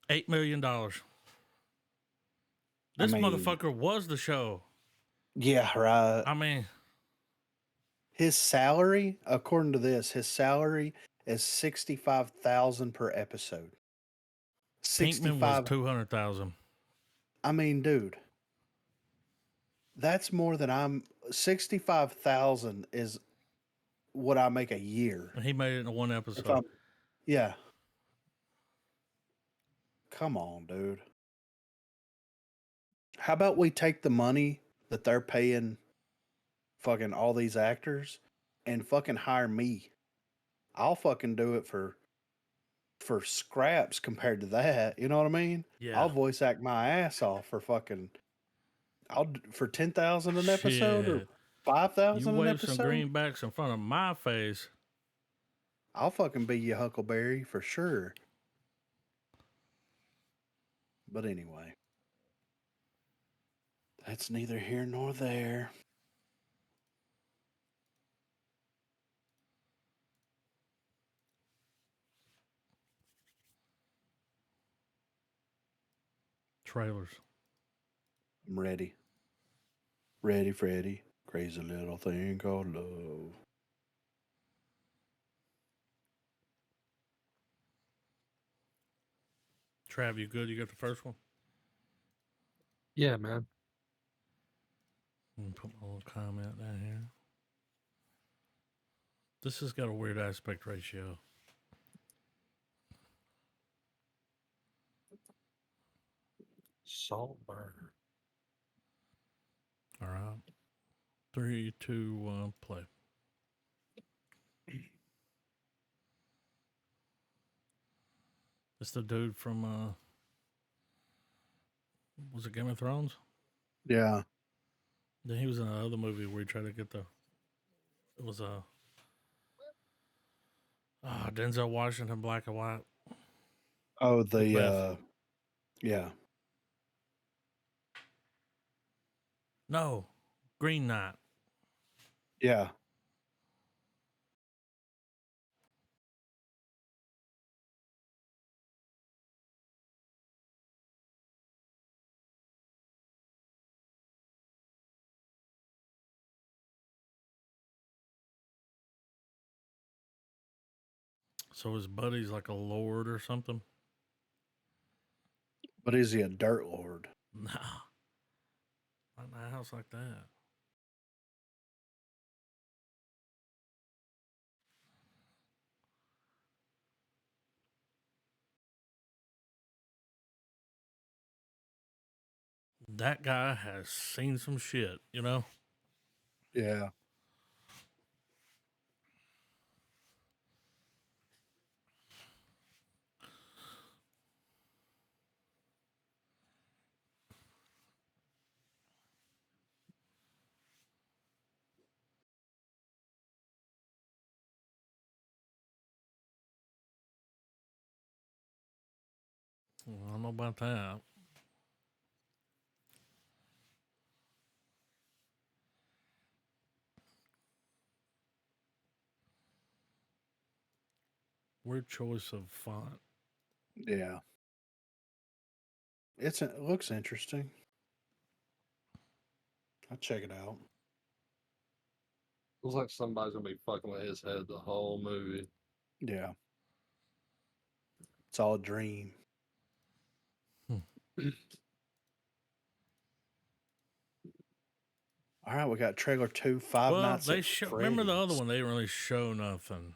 $8 million. This mean, motherfucker was the show. Yeah, right. I mean, His salary, according to this, his salary is 65,000 per episode. Pinkman was 65. 200,000. I mean, dude, that's more than 65,000 is what I make a year. And he made it in one If episode. I'm, yeah. Come on, dude. How about we take the money that they're paying fucking all these actors and fucking hire me? I'll fucking do it for scraps compared to that. You know what I mean? Yeah. I'll voice act my ass off for fucking. For 10,000 an episode or Shit. 5,000 You an wave some episode. greenbacks in front of my face. I'll fucking be you Huckleberry for sure. But anyway, that's neither here nor there. Trailers. I'm ready. Ready, Freddy. Crazy little thing called love. Trav, you good? You got the first one? Yeah, man. Let me put my little comment down here. This has got a weird aspect ratio. Saltburn. All right. 3, 2, 1, play. It's the dude from was it Game of Thrones? Yeah. Then he was in another movie where he tried to get it was Denzel Washington, black and white. Oh, Macbeth. yeah. No, Green Knight. Yeah. So his buddy's like a lord or something? But is he a dirt lord? No. Not in a house like that. That guy has seen some shit, you know? Yeah. I don't know about that. Weird choice of font. Yeah. It looks interesting. I'll check it out. Looks like somebody's gonna be fucking with his head the whole movie. Yeah. It's all a dream. All right, we got trailer 2, Five Well, Nights they at show. Remember the other Freddy's. one? They didn't really show nothing.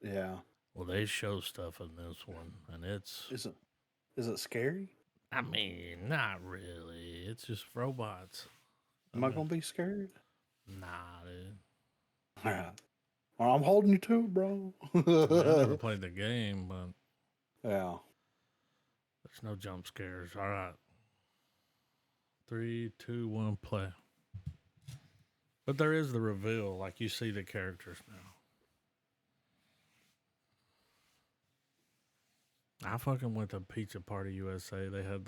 Yeah. Well, they show stuff in this one, and it's. Is it scary? I mean, not really. It's just robots. Am I gonna be scared? Nah, dude. All right. Well, I'm holding you to it, bro. I never played the game, but Yeah. there's no jump scares. All right. 3, 2, 1, play. But there is the reveal, like you see the characters now. I fucking went to Pizza Party USA. They had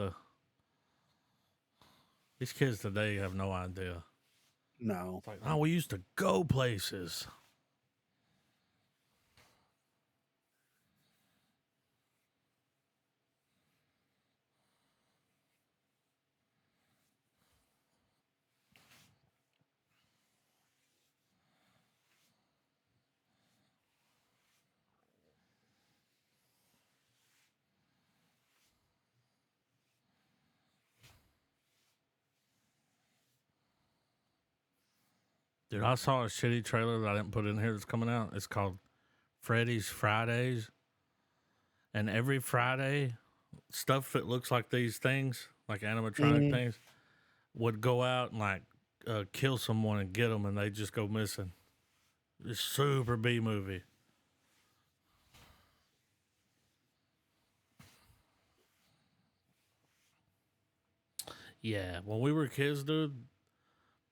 these kids today have no idea. No. It's like, oh, we used to go places. Dude, I saw a shitty trailer that I didn't put in here that's coming out. It's called Freddy's Fridays. And every Friday, stuff that looks like these things, like animatronic things, would go out and like kill someone and get them, and they just go missing. It's super B movie. Yeah, when we were kids, dude,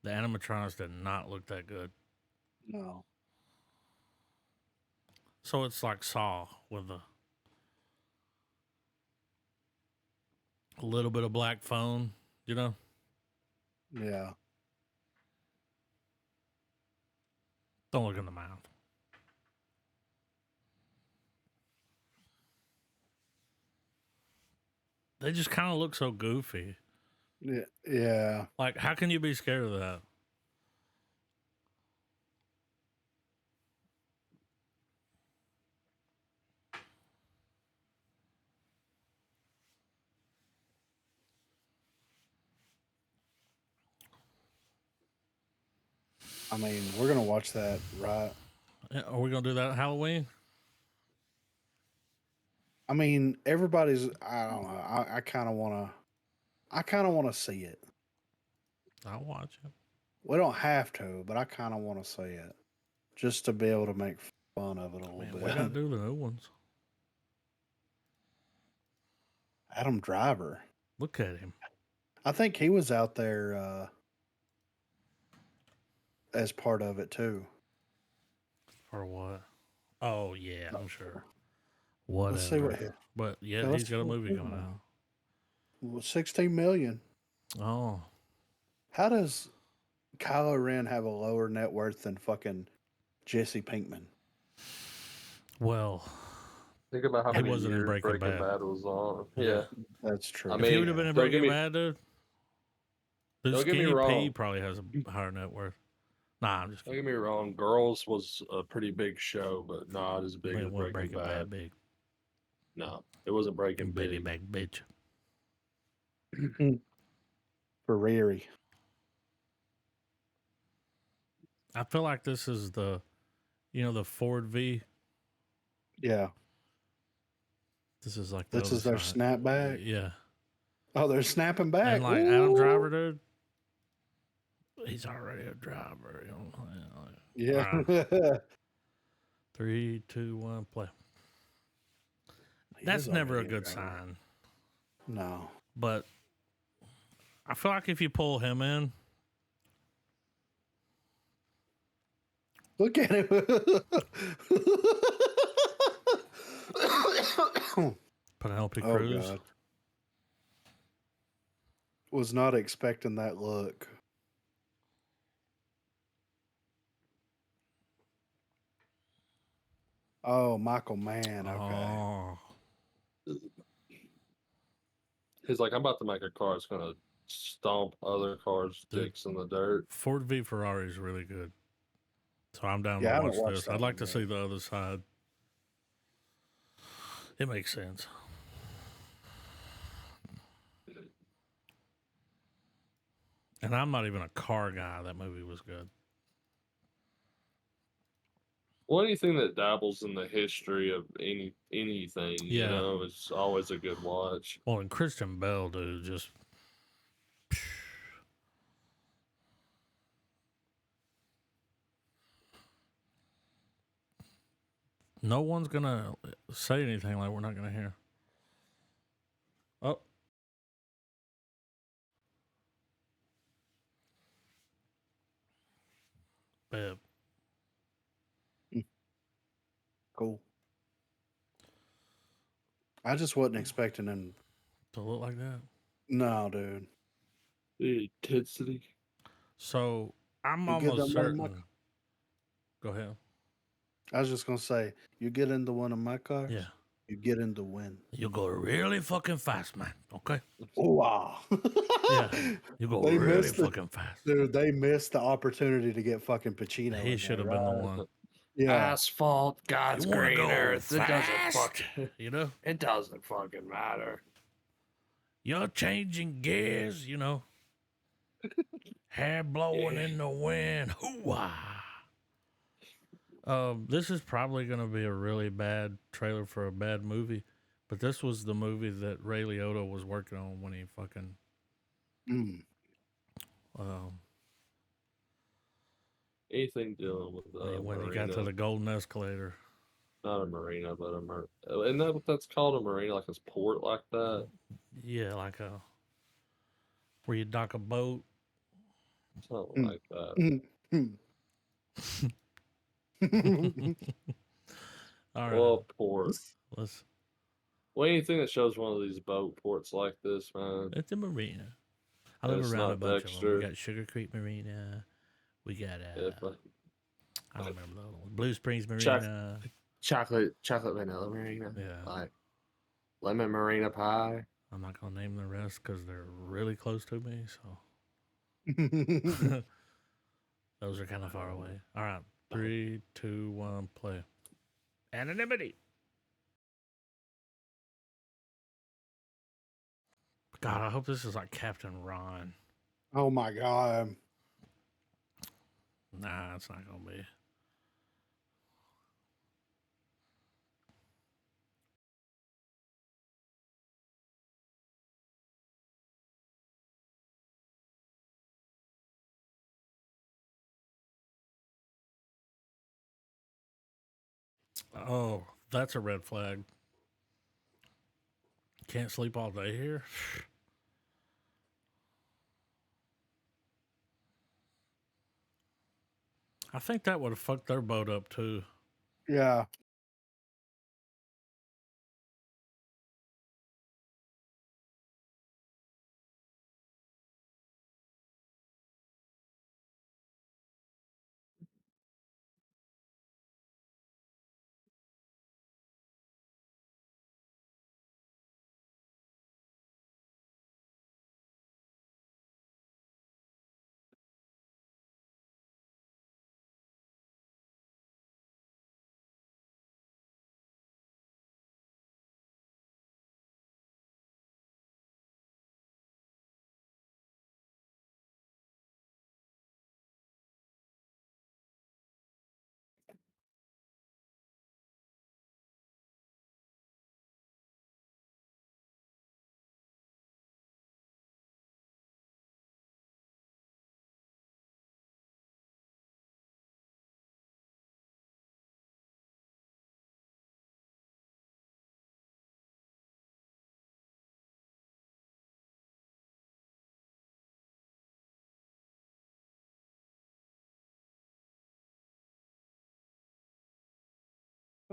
the animatronics did not look that good. No. So it's like Saw with a little bit of black phone, you know? Yeah. Don't look in the mouth. They just kind of look so goofy. Yeah. Yeah. Like, how can you be scared of that? I mean, we're gonna watch that, right? Are we going to do that at Halloween? I mean, everybody's. I don't know. I kind of want to. I kind of want to see it. I'll watch it. We don't have to, but I kind of want to see it, just to be able to make fun of it a little Man, bit. we got to do the new ones. Adam Driver. Look at him. I think he was out there as part of it too. For what? Oh, yeah, I'm sure. Whatever. Let's see what. But yeah, let's he's got a see what movie he's coming about. out. Well, 16 million. Oh, How does Kylo Ren have a lower net worth than fucking Jesse Pinkman? well, Think about how He many wasn't in years Breaking Bad. Bad was on. Yeah. Yeah. That's true. I if he mean, would have been in don't get Breaking me- Bad, dude, the don't get me Skinny P wrong. probably has a higher net worth. Nah, I'm just Don't kidding. get me wrong, Girls was a pretty big show, but not as big as It wasn't Breaking Bad. big. No, it wasn't Breaking Baby Big. back bitch. Ferrari. I feel like this is the, the Ford V. Yeah. This is like the This other is their side. snapback. Yeah. Oh, they're snapping back. And like Adam Ooh. Driver, dude, he's already a driver. Yeah. Alright. 3, 2, 1, play. He That's is never a already good driver. sign. No. But I feel like if you pull him in, Look at him. Penelope Oh Cruz. God. Was not expecting that look. Oh, Michael Mann. Okay. Oh, He's like, I'm about to make a car that's gonna stomp other cars' Dude. dicks in the dirt. Ford v Ferrari is really good. So I'm down Yeah, I to haven't watch watched this. that I'd like one to see yet. the other side. It makes sense. And I'm not even a car guy. That movie was good. Well, anything that dabbles in the history of anything, Yeah. you know, is always a good watch. Well, and Christian Bale, dude, just. No one's going to say anything like we're not going to hear. Oh. Beb. Cool. I just wasn't expecting him. To look like that. No, dude. The intensity. So I'm You get almost them on my- certain. Go ahead. I was just gonna say, you get into one of my cars, Yeah. you get into win. You go really fucking fast, man. Okay? Wow. Yeah. You go They really missed the- fucking fast. Dude, they missed the opportunity to get fucking Pacino. He in should there, have been the right? one. Yeah. Asphalt, God's You want to green go earth. It doesn't fast? fucking. You know? It doesn't fucking matter. You're changing gears, Hair blowing in the wind. Hoo-wah. This is probably going to be a really bad trailer for a bad movie, but this was the movie that Ray Liotta was working on when he fucking Anything dealing with when he marina. got to the golden escalator. Not a marina, but a marina. Isn't that what that's called? A marina, like a port like that? Yeah, like where you dock a boat. Something like that. All right, Well, port. let's. Well, anything that shows one of these boat ports like this, man. It's a marina. I And live it's around a not bunch of them. Dexter. We got Sugar Creek Marina. We got If I don't remember the other one. Blue Springs Marina. chocolate vanilla marina. Yeah. Like lemon marina pie. I'm not gonna name the rest because they're really close to me. So those are kind of far away. All right, 3, 2, 1, play. Anonymity. God, I hope this is like Captain Ron. Oh my God. Nah, it's not gonna be. Oh, that's a red flag. Can't sleep all day here. I think that would have fucked their boat up too. Yeah.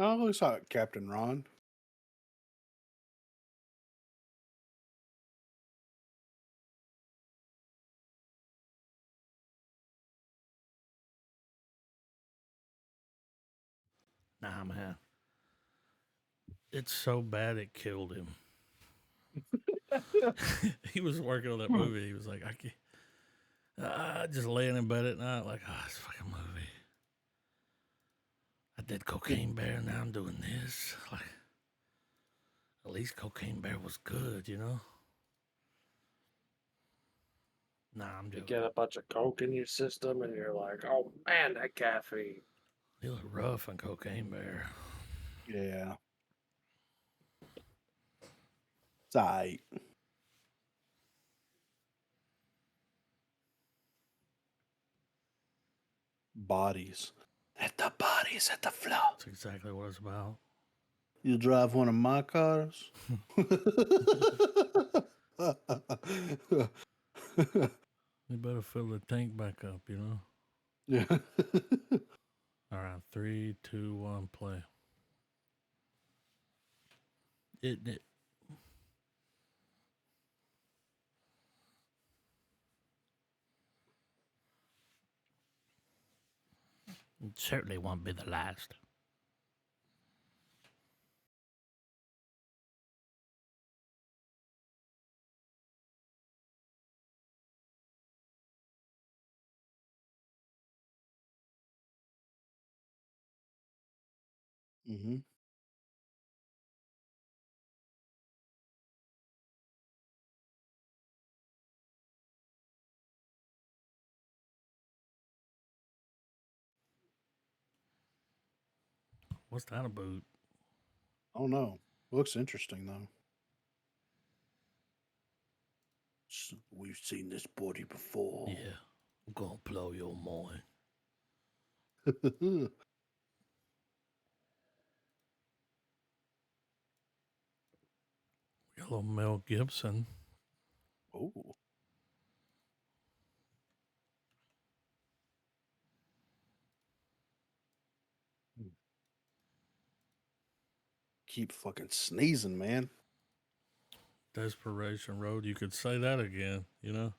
Oh, it's like Captain Ron. Nah, man. It's so bad it killed him. He was working on that movie. He was like, I can't. Just laying in bed at night, like, oh, this fucking movie. I did Cocaine Bear, now I'm doing this. Like, at least Cocaine Bear was good, you know? Nah, I'm You joking. get a bunch of coke in your system, and you're like, "Oh man, that caffeine." He looked rough on Cocaine Bear. Yeah. It's alright. Bodies. Let the bodies hit the floor. That's exactly what it's about. You drive one of my cars? You better fill the tank back up, you know? Yeah. All right, 3, 2, 1, play. It certainly won't be the last. Mm-hmm. What's that about? Oh no. Looks interesting though. We've seen this body before. Yeah, I'm gonna blow your mind. Hello, Mel Gibson. Oh. Keep fucking sneezing, man. Desperation Road. You could say that again, you know?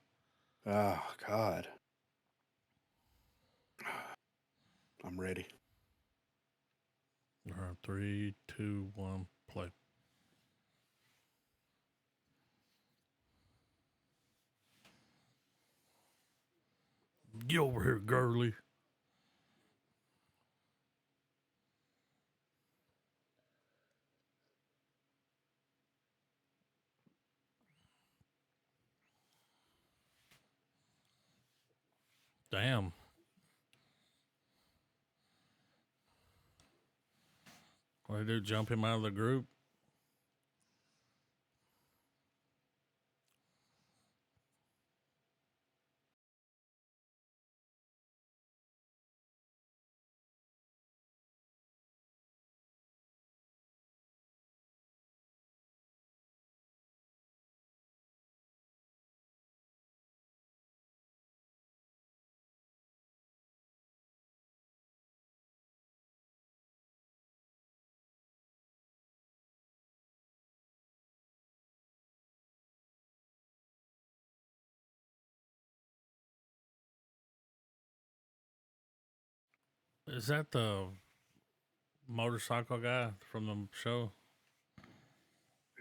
Oh God. I'm ready. All right, 3, 2, 1, play. Get over here, girly. Damn. What did they do? Jump him out of the group? Is that the motorcycle guy from the show?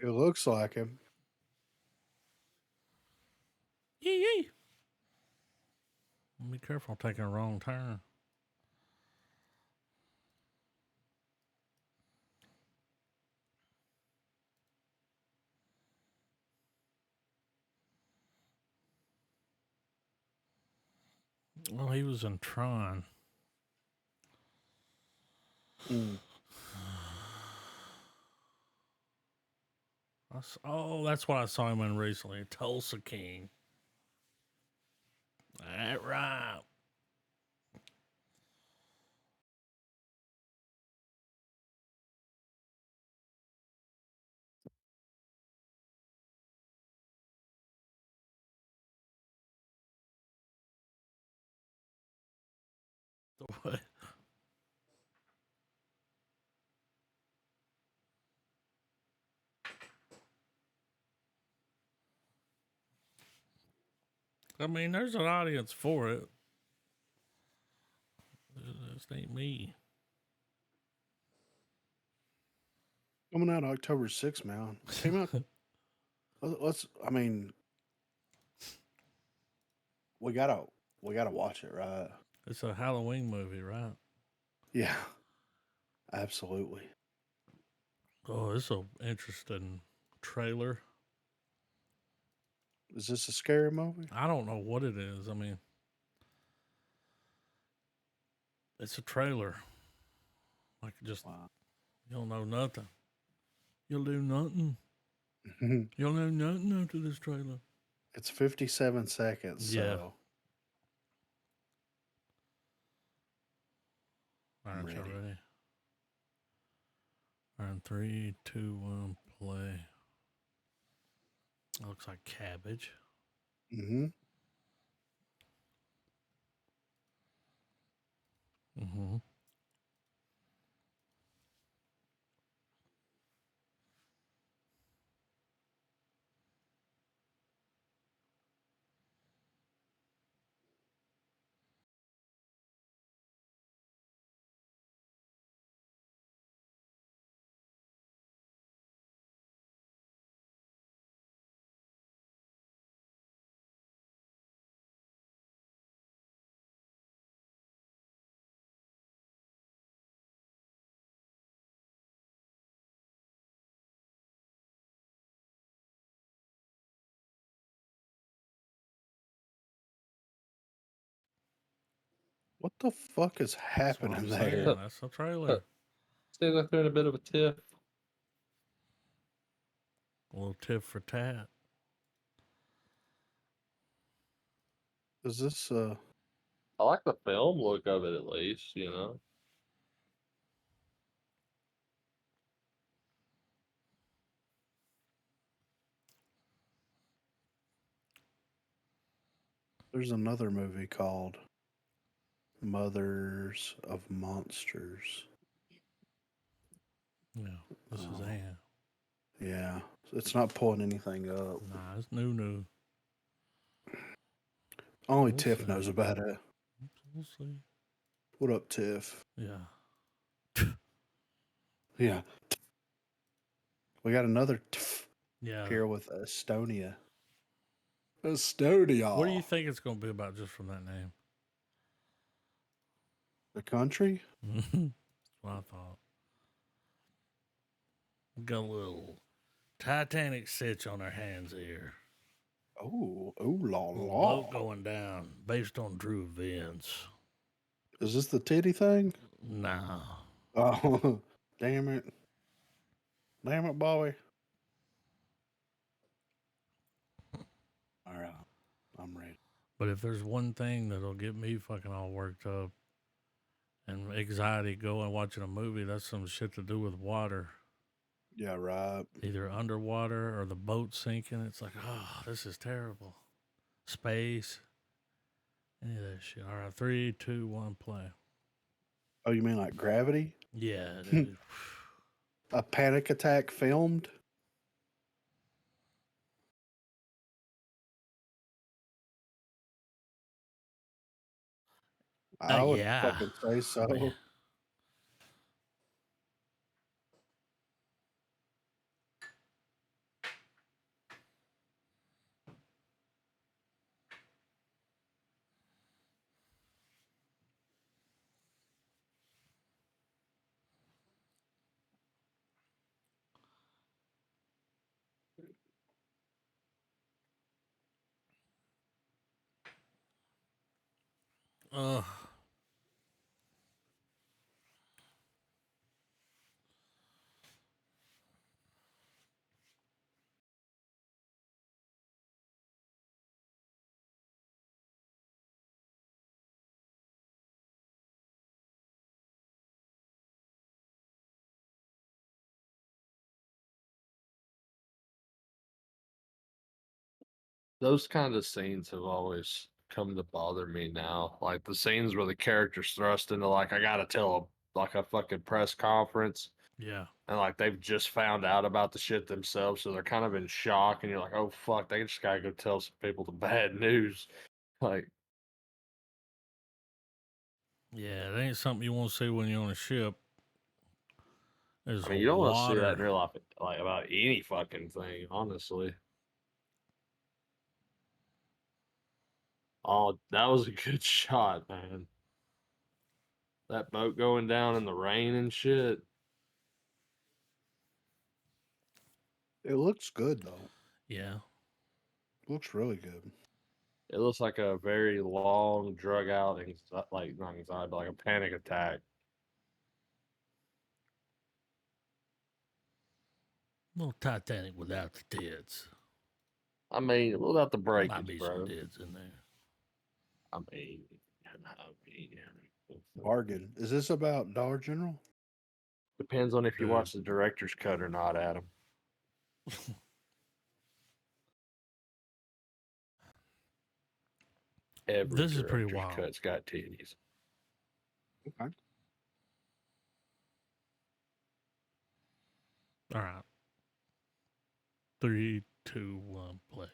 It looks like him. Yee yee. Be careful taking a wrong turn. Well, he was in Tron. Mm. That's what I saw him in recently. Tulsa King. That right. The way I mean, there's an audience for it. This ain't me. Coming out October 6th, man. Came out. Let's. I mean, we gotta watch it, right? It's a Halloween movie, right? Yeah, absolutely. Oh, it's a interesting trailer. Is this a scary movie? I don't know what it is. I mean, it's a trailer. Like, just, Wow. you don't know nothing. You'll do nothing. You'll know nothing after this trailer. It's 57 seconds. Yeah. So All I'm right, y'all ready. ready? All right, 3, 2, 1, play. It looks like cabbage. Mm-hmm. Mm-hmm. What the fuck is That's what I'm happening saying. there? That's a trailer. Seems like they're in a bit of a tiff. A little tit for tat. Is this I like the film look of it at least, you know. there's another movie called Mothers of Monsters. Yeah, this is Oh. Anne. Yeah. It's not pulling anything up. Nah, it's new. Only We'll Tiff see. knows about it. We'll see. What up, Tiff? Yeah. Yeah. We got another Tiff Yeah. here with Estonia. Estonia. What do you think it's going to be about just from that name? The country? That's what I thought. Got a little Titanic sitch on our hands here. Oh, oh la A la. boat going down based on true events. Is this the titty thing? Nah. Oh, damn it. Damn it, Bobby. All right. I'm ready. But if there's one thing that'll get me fucking all worked up and anxiety going watching a movie, that's some shit to do with water. Yeah, right. Either underwater or the boat sinking. It's like, oh, this is terrible. Space. Any of that shit. All right, 3, 2, 1, play. Oh, you mean like Gravity? Yeah, dude. A panic attack filmed? I would Yeah. fucking say so. Man. Ugh. Those kind of scenes have always come to bother me now. Like the scenes where the character's thrust into like I gotta tell a fucking press conference Yeah. and like they've just found out about the shit themselves, so they're kind of in shock and you're like, oh fuck, they just gotta go tell some people the bad news. Like, Yeah, it ain't something you want to see when you're on a ship. There's I mean, you don't want to see that in water. real life, like about any fucking thing, honestly. Oh, that was a good shot, man. That boat going down in the rain and shit. It looks good though. Yeah. Looks really good. It looks like a very long, drug out, like not anxiety, but like a panic attack. Little Titanic without the tits. I mean, without the There might breakage, be some bro. tits in there. I mean, Bargain. Is this about Dollar General? depends on if you Dude. watch the director's cut or not, Adam. Every This is pretty director's wild. cut's got titties. Okay. All right. 3, 2, 1, play.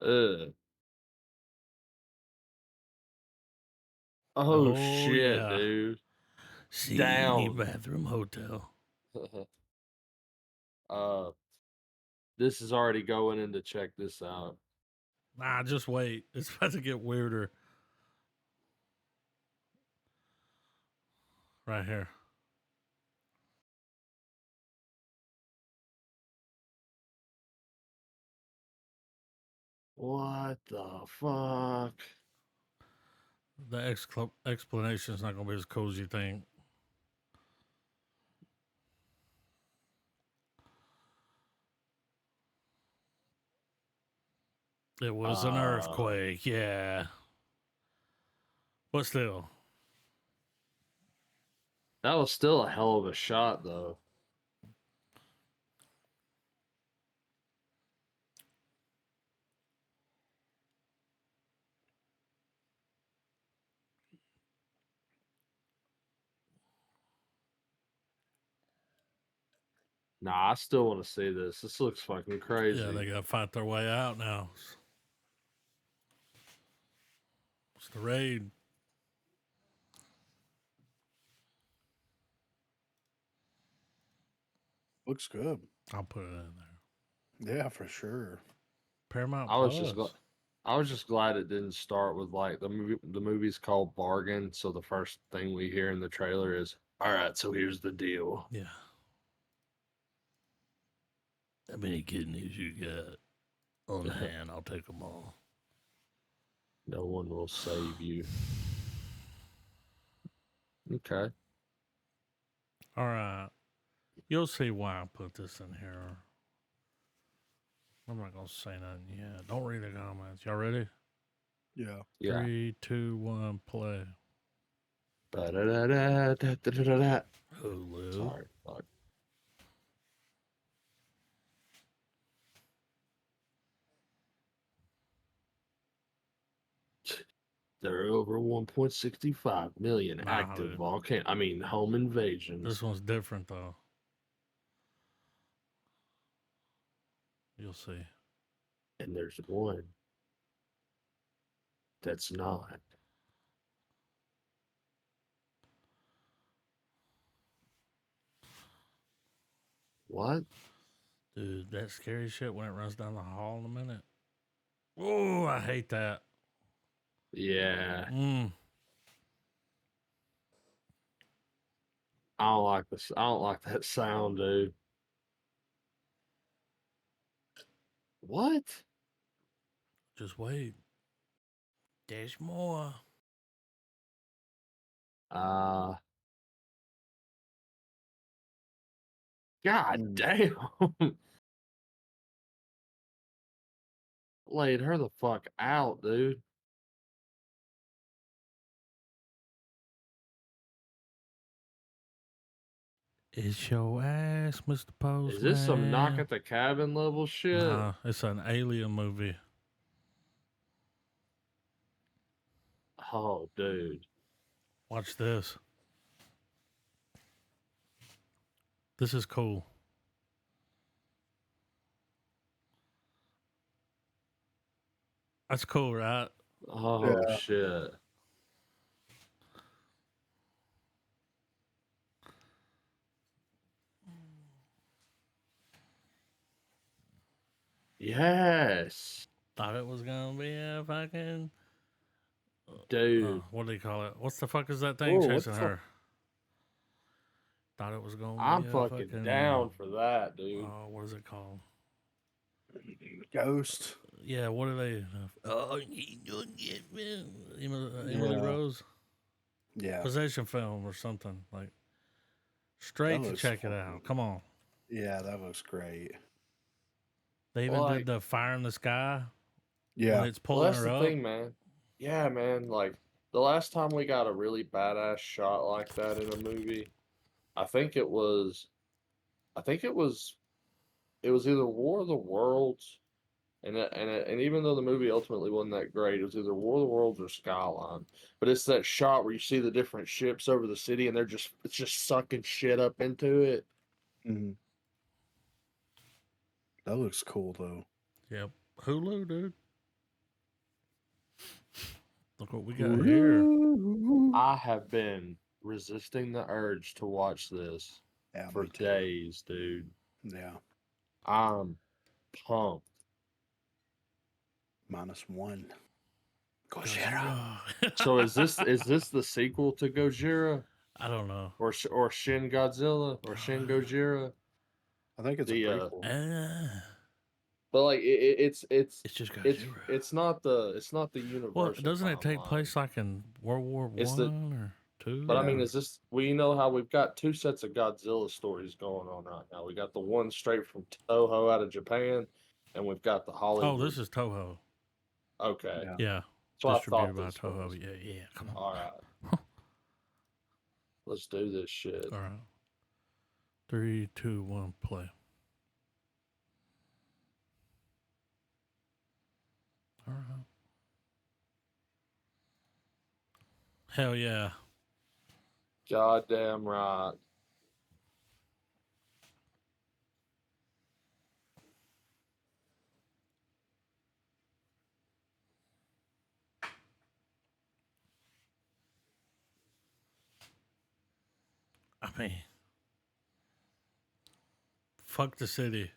Ugh. Oh, shit, yeah. dude. See Down. bathroom hotel. This is already going in to check this out. Nah, just wait. It's about to get weirder. Right here. What the fuck? The explanation is not going to be as cool as you think. It was an earthquake, yeah. But still. That was still a hell of a shot, though. Nah, I still want to see this. This looks fucking crazy. Yeah, they got to fight their way out now. It's the raid. Looks good. I'll put it in there. Yeah, for sure. Paramount I was just Plus. I was just glad it didn't start with like the movie. The movie's called Bargain, so the first thing we hear in the trailer is, "All right, so here's the deal." Yeah. How many kidneys you got on hand? I'll take them all. No one will save you. Okay. All right. You'll see why I put this in here. I'm not going to say nothing yet. Don't read the comments. Y'all ready? Yeah. Yeah. 3, 2, 1, play. Ba-da-da-da-da-da-da-da. Hulu. Sorry. Fuck. There are over 1.65 million Nah, active dude. home invasions. This one's different, though. You'll see. And there's one that's not. What? Dude, that scary shit when it runs down the hall in a minute. Oh, I hate that. Yeah. Mm. I don't like this. I don't like that sound, dude. What? Just wait. There's more. God damn. Laid her the fuck out, dude. It's your ass, Mr. Postman. Is this some knock at the cabin level shit? Nah, it's an alien movie. Oh, dude. Watch this. This is cool. That's cool, right? Oh, Yeah. shit. Yes. Thought it was gonna be a fucking Dude. what do you call it? What's the fuck is that thing Whoa, what chasing the fuck? her? Thought it was gonna I'm be a fucking down for that, dude. what is it called? Ghost. Yeah, what are they? Emily Yeah. Rose Yeah. possession film or something like. Straight to looks check it fucking- out. Come on. Yeah, that looks great. They even Like- did the fire in the sky Yeah. when it's Well, pulling that's her the up. thing, man. Yeah, man. Like the last time we got a really badass shot like that in a movie, I think it was either War of the Worlds, and even though the movie ultimately wasn't that great, it was either War of the Worlds or Skyline. But it's that shot where you see the different ships over the city, and it's just sucking shit up into it. Mhm. That looks cool though. Yep. Hulu, dude. Look what we got here. I have been resisting the urge to watch this Yeah, for me too. days, dude. Yeah. I'm pumped. -1. So is this the sequel to Gojira I don't know. or Shin Godzilla or Shin Gojira? I think it's The, a prequel. But like it's It's just Godzilla. it's not the universal. Well, doesn't it take timeline. place like in World War It's the- One or two? But I mean, Yeah. is this? We know how we've got two sets of Godzilla stories going on right now. We got the one straight from Toho out of Japan, and we've got the Hollywood. Oh, this is Toho. Okay. Yeah. Yeah, So I distributed thought by this Toho. was. Yeah. Come on. All right. Let's do this shit. All right. 3, 2, 1, play. All right. Hell yeah. Goddamn right. I mean, fuck the city.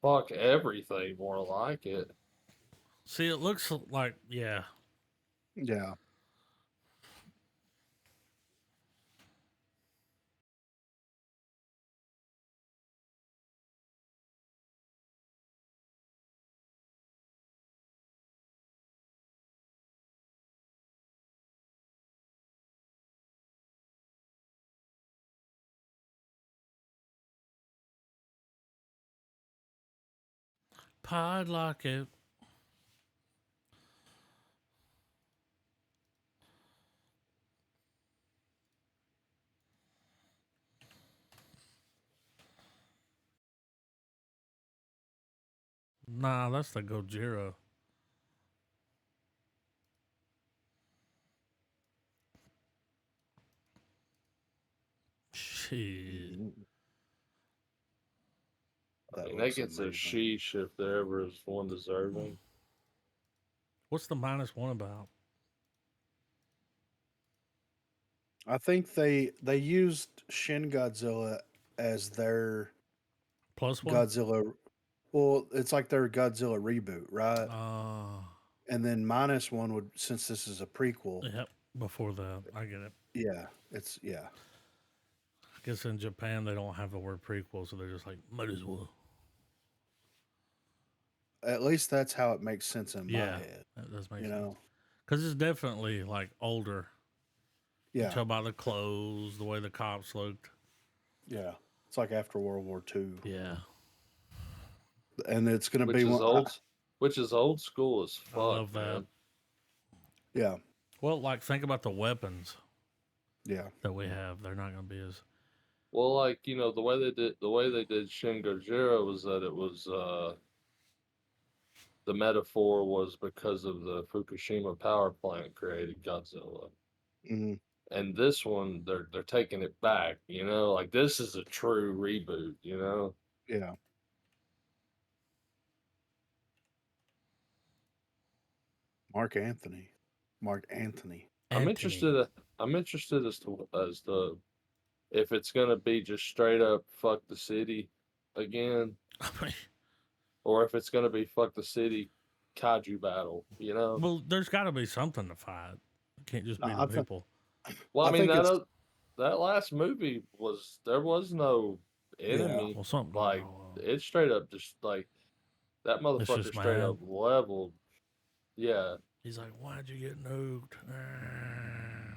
Fuck everything, more like it. See, it looks like, yeah. Yeah. Padlock it. Nah, that's the Gojira. Shit. I mean, looks that gets a amazing. sheesh if there ever is one deserving. What's the -1 about? I think they used Shin Godzilla as their +1? Godzilla. Well, it's like their Godzilla reboot, right? And then -1 would, since this is a prequel. Yep. Before that, I get it. Yeah, I guess in Japan they don't have the word prequel, so they're just like, might as well. At least that's how it makes sense in my Yeah, head. that does make You sense. know? Because it's definitely like older. You Yeah, tell by the clothes, the way the cops looked. yeah. It's like after World War II, Yeah. and it's going to Which be is one. old school as fuck. I love that. Man. Yeah, Well, like, think about the weapons. Yeah. that we have. They're not going to be as. Well, like, the way they did Shin Gojira was that it was the metaphor was because of the Fukushima power plant created Godzilla. Hmm. And this one they're taking it back, like this is a true reboot. Yeah. Mark Anthony. Mark Anthony. I'm Anthony. interested I'm interested as to if it's gonna be just straight up fuck the city again, I mean, or if it's gonna be fuck the city kaiju battle. well, there's got to be something to fight. It can't just be the I, th- people. Well, I I mean think it's that last movie there was no yeah. enemy. Well, something. Like it's straight up just like that It's motherfucker just straight mad. up leveled. Yeah. He's like, "Why'd you get nuked?"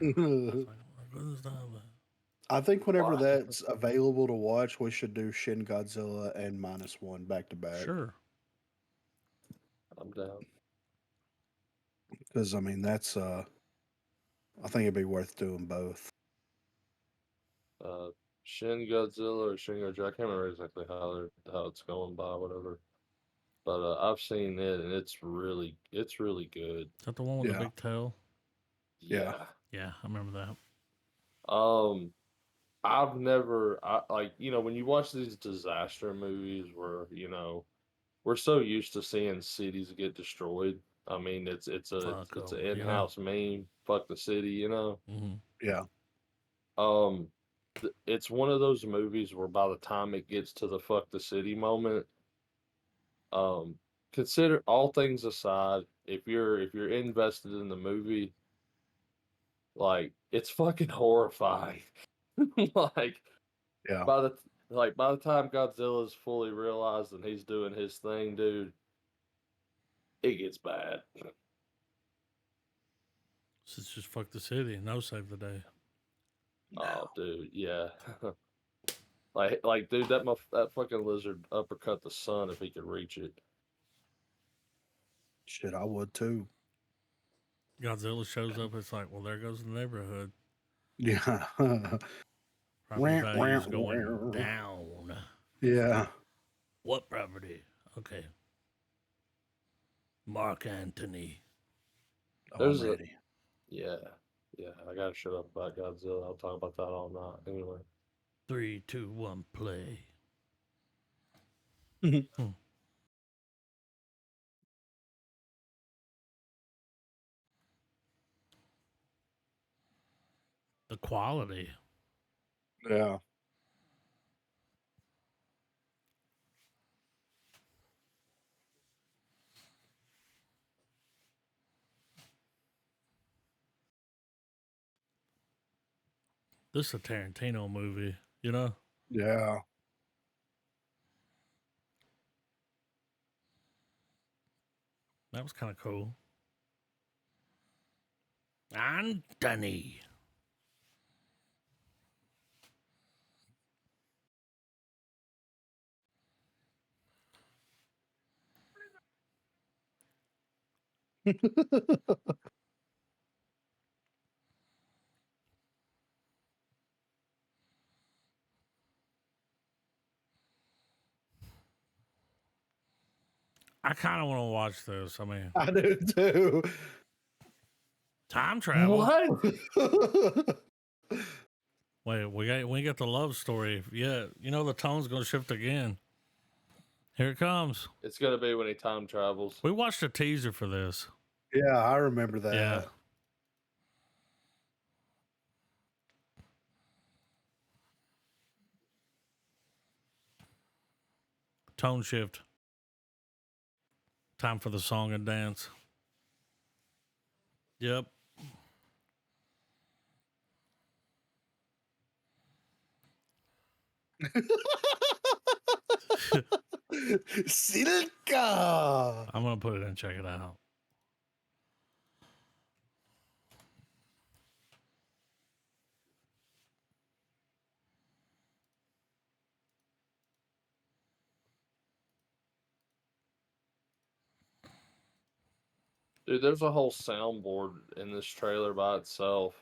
It's like, "My goodness, no." I think whenever Why? that's available to watch, we should do Shin Godzilla and -1 back to back. Sure. I'm down. Because I mean that's I think it'd be worth doing both. Shin Godzilla or Shin Godzilla. I can't remember exactly how it's going by, whatever. But I've seen it and it's really good. Is that the one with the Yeah. big tail? Yeah. Yeah, I remember that. I've never like when you watch these disaster movies where we're so used to seeing cities get destroyed. I mean, Fuck it's 'em, an you know? in-house meme. Fuck the city. Mm-hmm. Yeah. Um, it's one of those movies where by the time it gets to the fuck the city moment, um, consider all things aside, if you're invested in the movie, like it's fucking horrifying. Like Yeah. by the by the time Godzilla's fully realized and he's doing his thing, dude, it gets bad. So it's just fuck the city and no save the day. Oh, dude, yeah. Like, dude, that fucking lizard uppercut the sun if he could reach it. Shit, I would too. Godzilla shows up. It's like, well, there goes the neighborhood. Yeah. Property values going down. Yeah. What property? Okay. Mark Anthony. Oh, There's I'm a ready. yeah, yeah. I gotta shut up about Godzilla. I'll talk about that all night. Anyway, 3, 2, 1, play. The quality. Yeah. This is a Tarantino movie, you know? Yeah. That was kind of cool. Anthony. I kind of want to watch this. I mean, I do too. time travel. what? Wait, we got the love story. Yeah, you know the tone's gonna shift again. Here it comes. It's gonna be when he time travels. We watched a teaser for this. Yeah, I remember that. Yeah. Tone shift. Time for the song and dance. Yep. Silka. I'm gonna put it in. Check it out. Dude, there's a whole soundboard in this trailer by itself.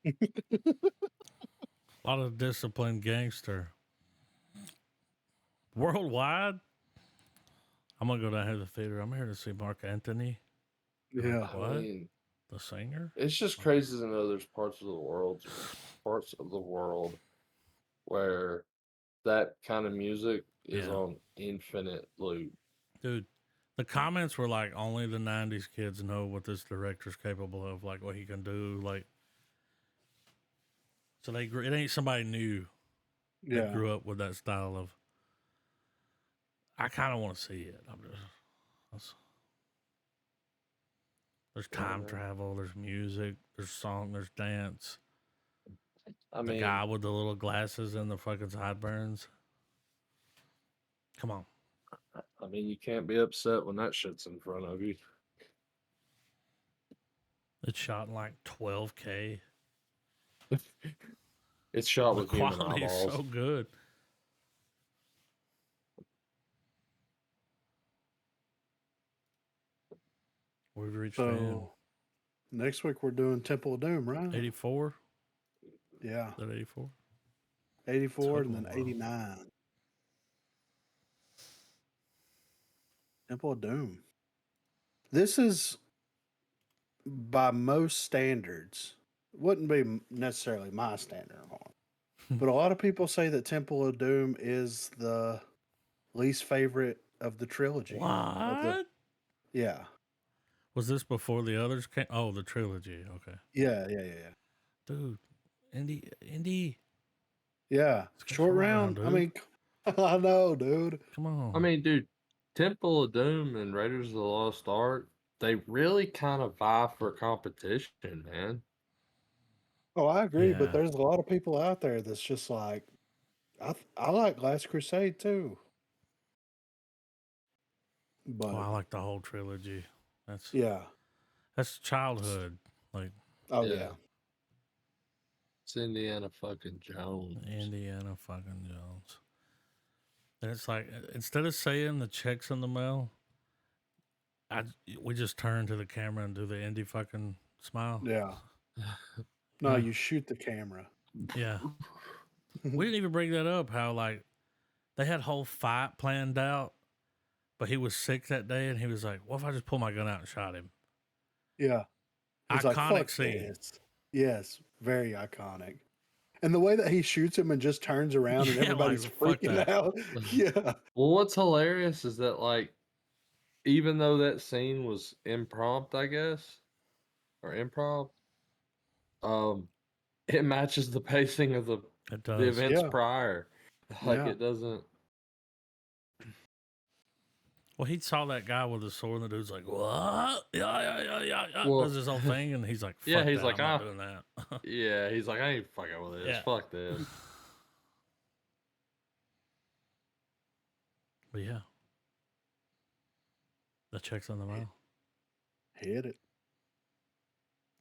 A lot of disciplined gangster. Worldwide, I'm gonna go down here to the theater. I'm here to see Mark Anthony. Yeah. I What? mean, The singer? it's just crazy to know there's parts of the world where that kind of music is Yeah. on infinite loop. Dude, the comments were like, only the 90s kids know what this director's capable of, like what he can do. Like, so it ain't somebody new that Yeah. grew up with that style of. I kind of want to see it. There's time man. travel, there's music, there's song, there's dance. I The mean, guy with the little glasses and the fucking sideburns. Come on. you can't be upset when that shit's in front of you. It's shot in like 12K. It's shot The with human quality is eyeballs. so good. We've reached the end. So next week we're doing Temple of Doom, right? 84? Yeah. Is that 84? 84 and Took a then while. 89. Temple of Doom. This is, by most standards, wouldn't be necessarily my standard on, but a lot of people say that Temple of Doom is the least favorite of the trilogy. What? Yeah. Was this before the others came? Oh, the trilogy. Okay. Yeah. Dude, Indy. Yeah. It's got Short round. I dude. mean, I know, dude. Come on. I mean, dude, Temple of Doom and Raiders of the Lost Ark, they really kind of vie for competition, man. Oh, I agree, but Yeah. there's a lot of people out there that's just like, I like Last Crusade too. But I like the whole trilogy. yeah. That's childhood. Like Oh Yeah. yeah. It's Indiana fucking Jones. Indiana fucking Jones. And it's like, instead of saying the check's in the mail, we just turn to the camera and do the Indy fucking smile. Yeah. No, you shoot the camera. Yeah. We didn't even bring that up. How like they had whole fight planned out, but he was sick that day, and he was like, "What if I just pull my gun out and shot him?" Yeah. He's like, Iconic fuck scene. this. Yes, very iconic. And the way that he shoots him and just turns around and Yeah, everybody's like, fuck freaking that. out. Yeah. Well, what's hilarious is that, like, even though that scene was impromptu, I guess, or improv, it matches the pacing of the It the does. events Yeah. prior. Like, Yeah. it doesn't. Well, he saw that guy with the sword, and the dude's like, "What? Yeah." Well, Does his whole thing, and he's like, "Fuck yeah, he's that, like, I'm not doing that." yeah, he's like, I ain't fucking with this. Yeah. Fuck this. But yeah, the check's on the mail. Hit it.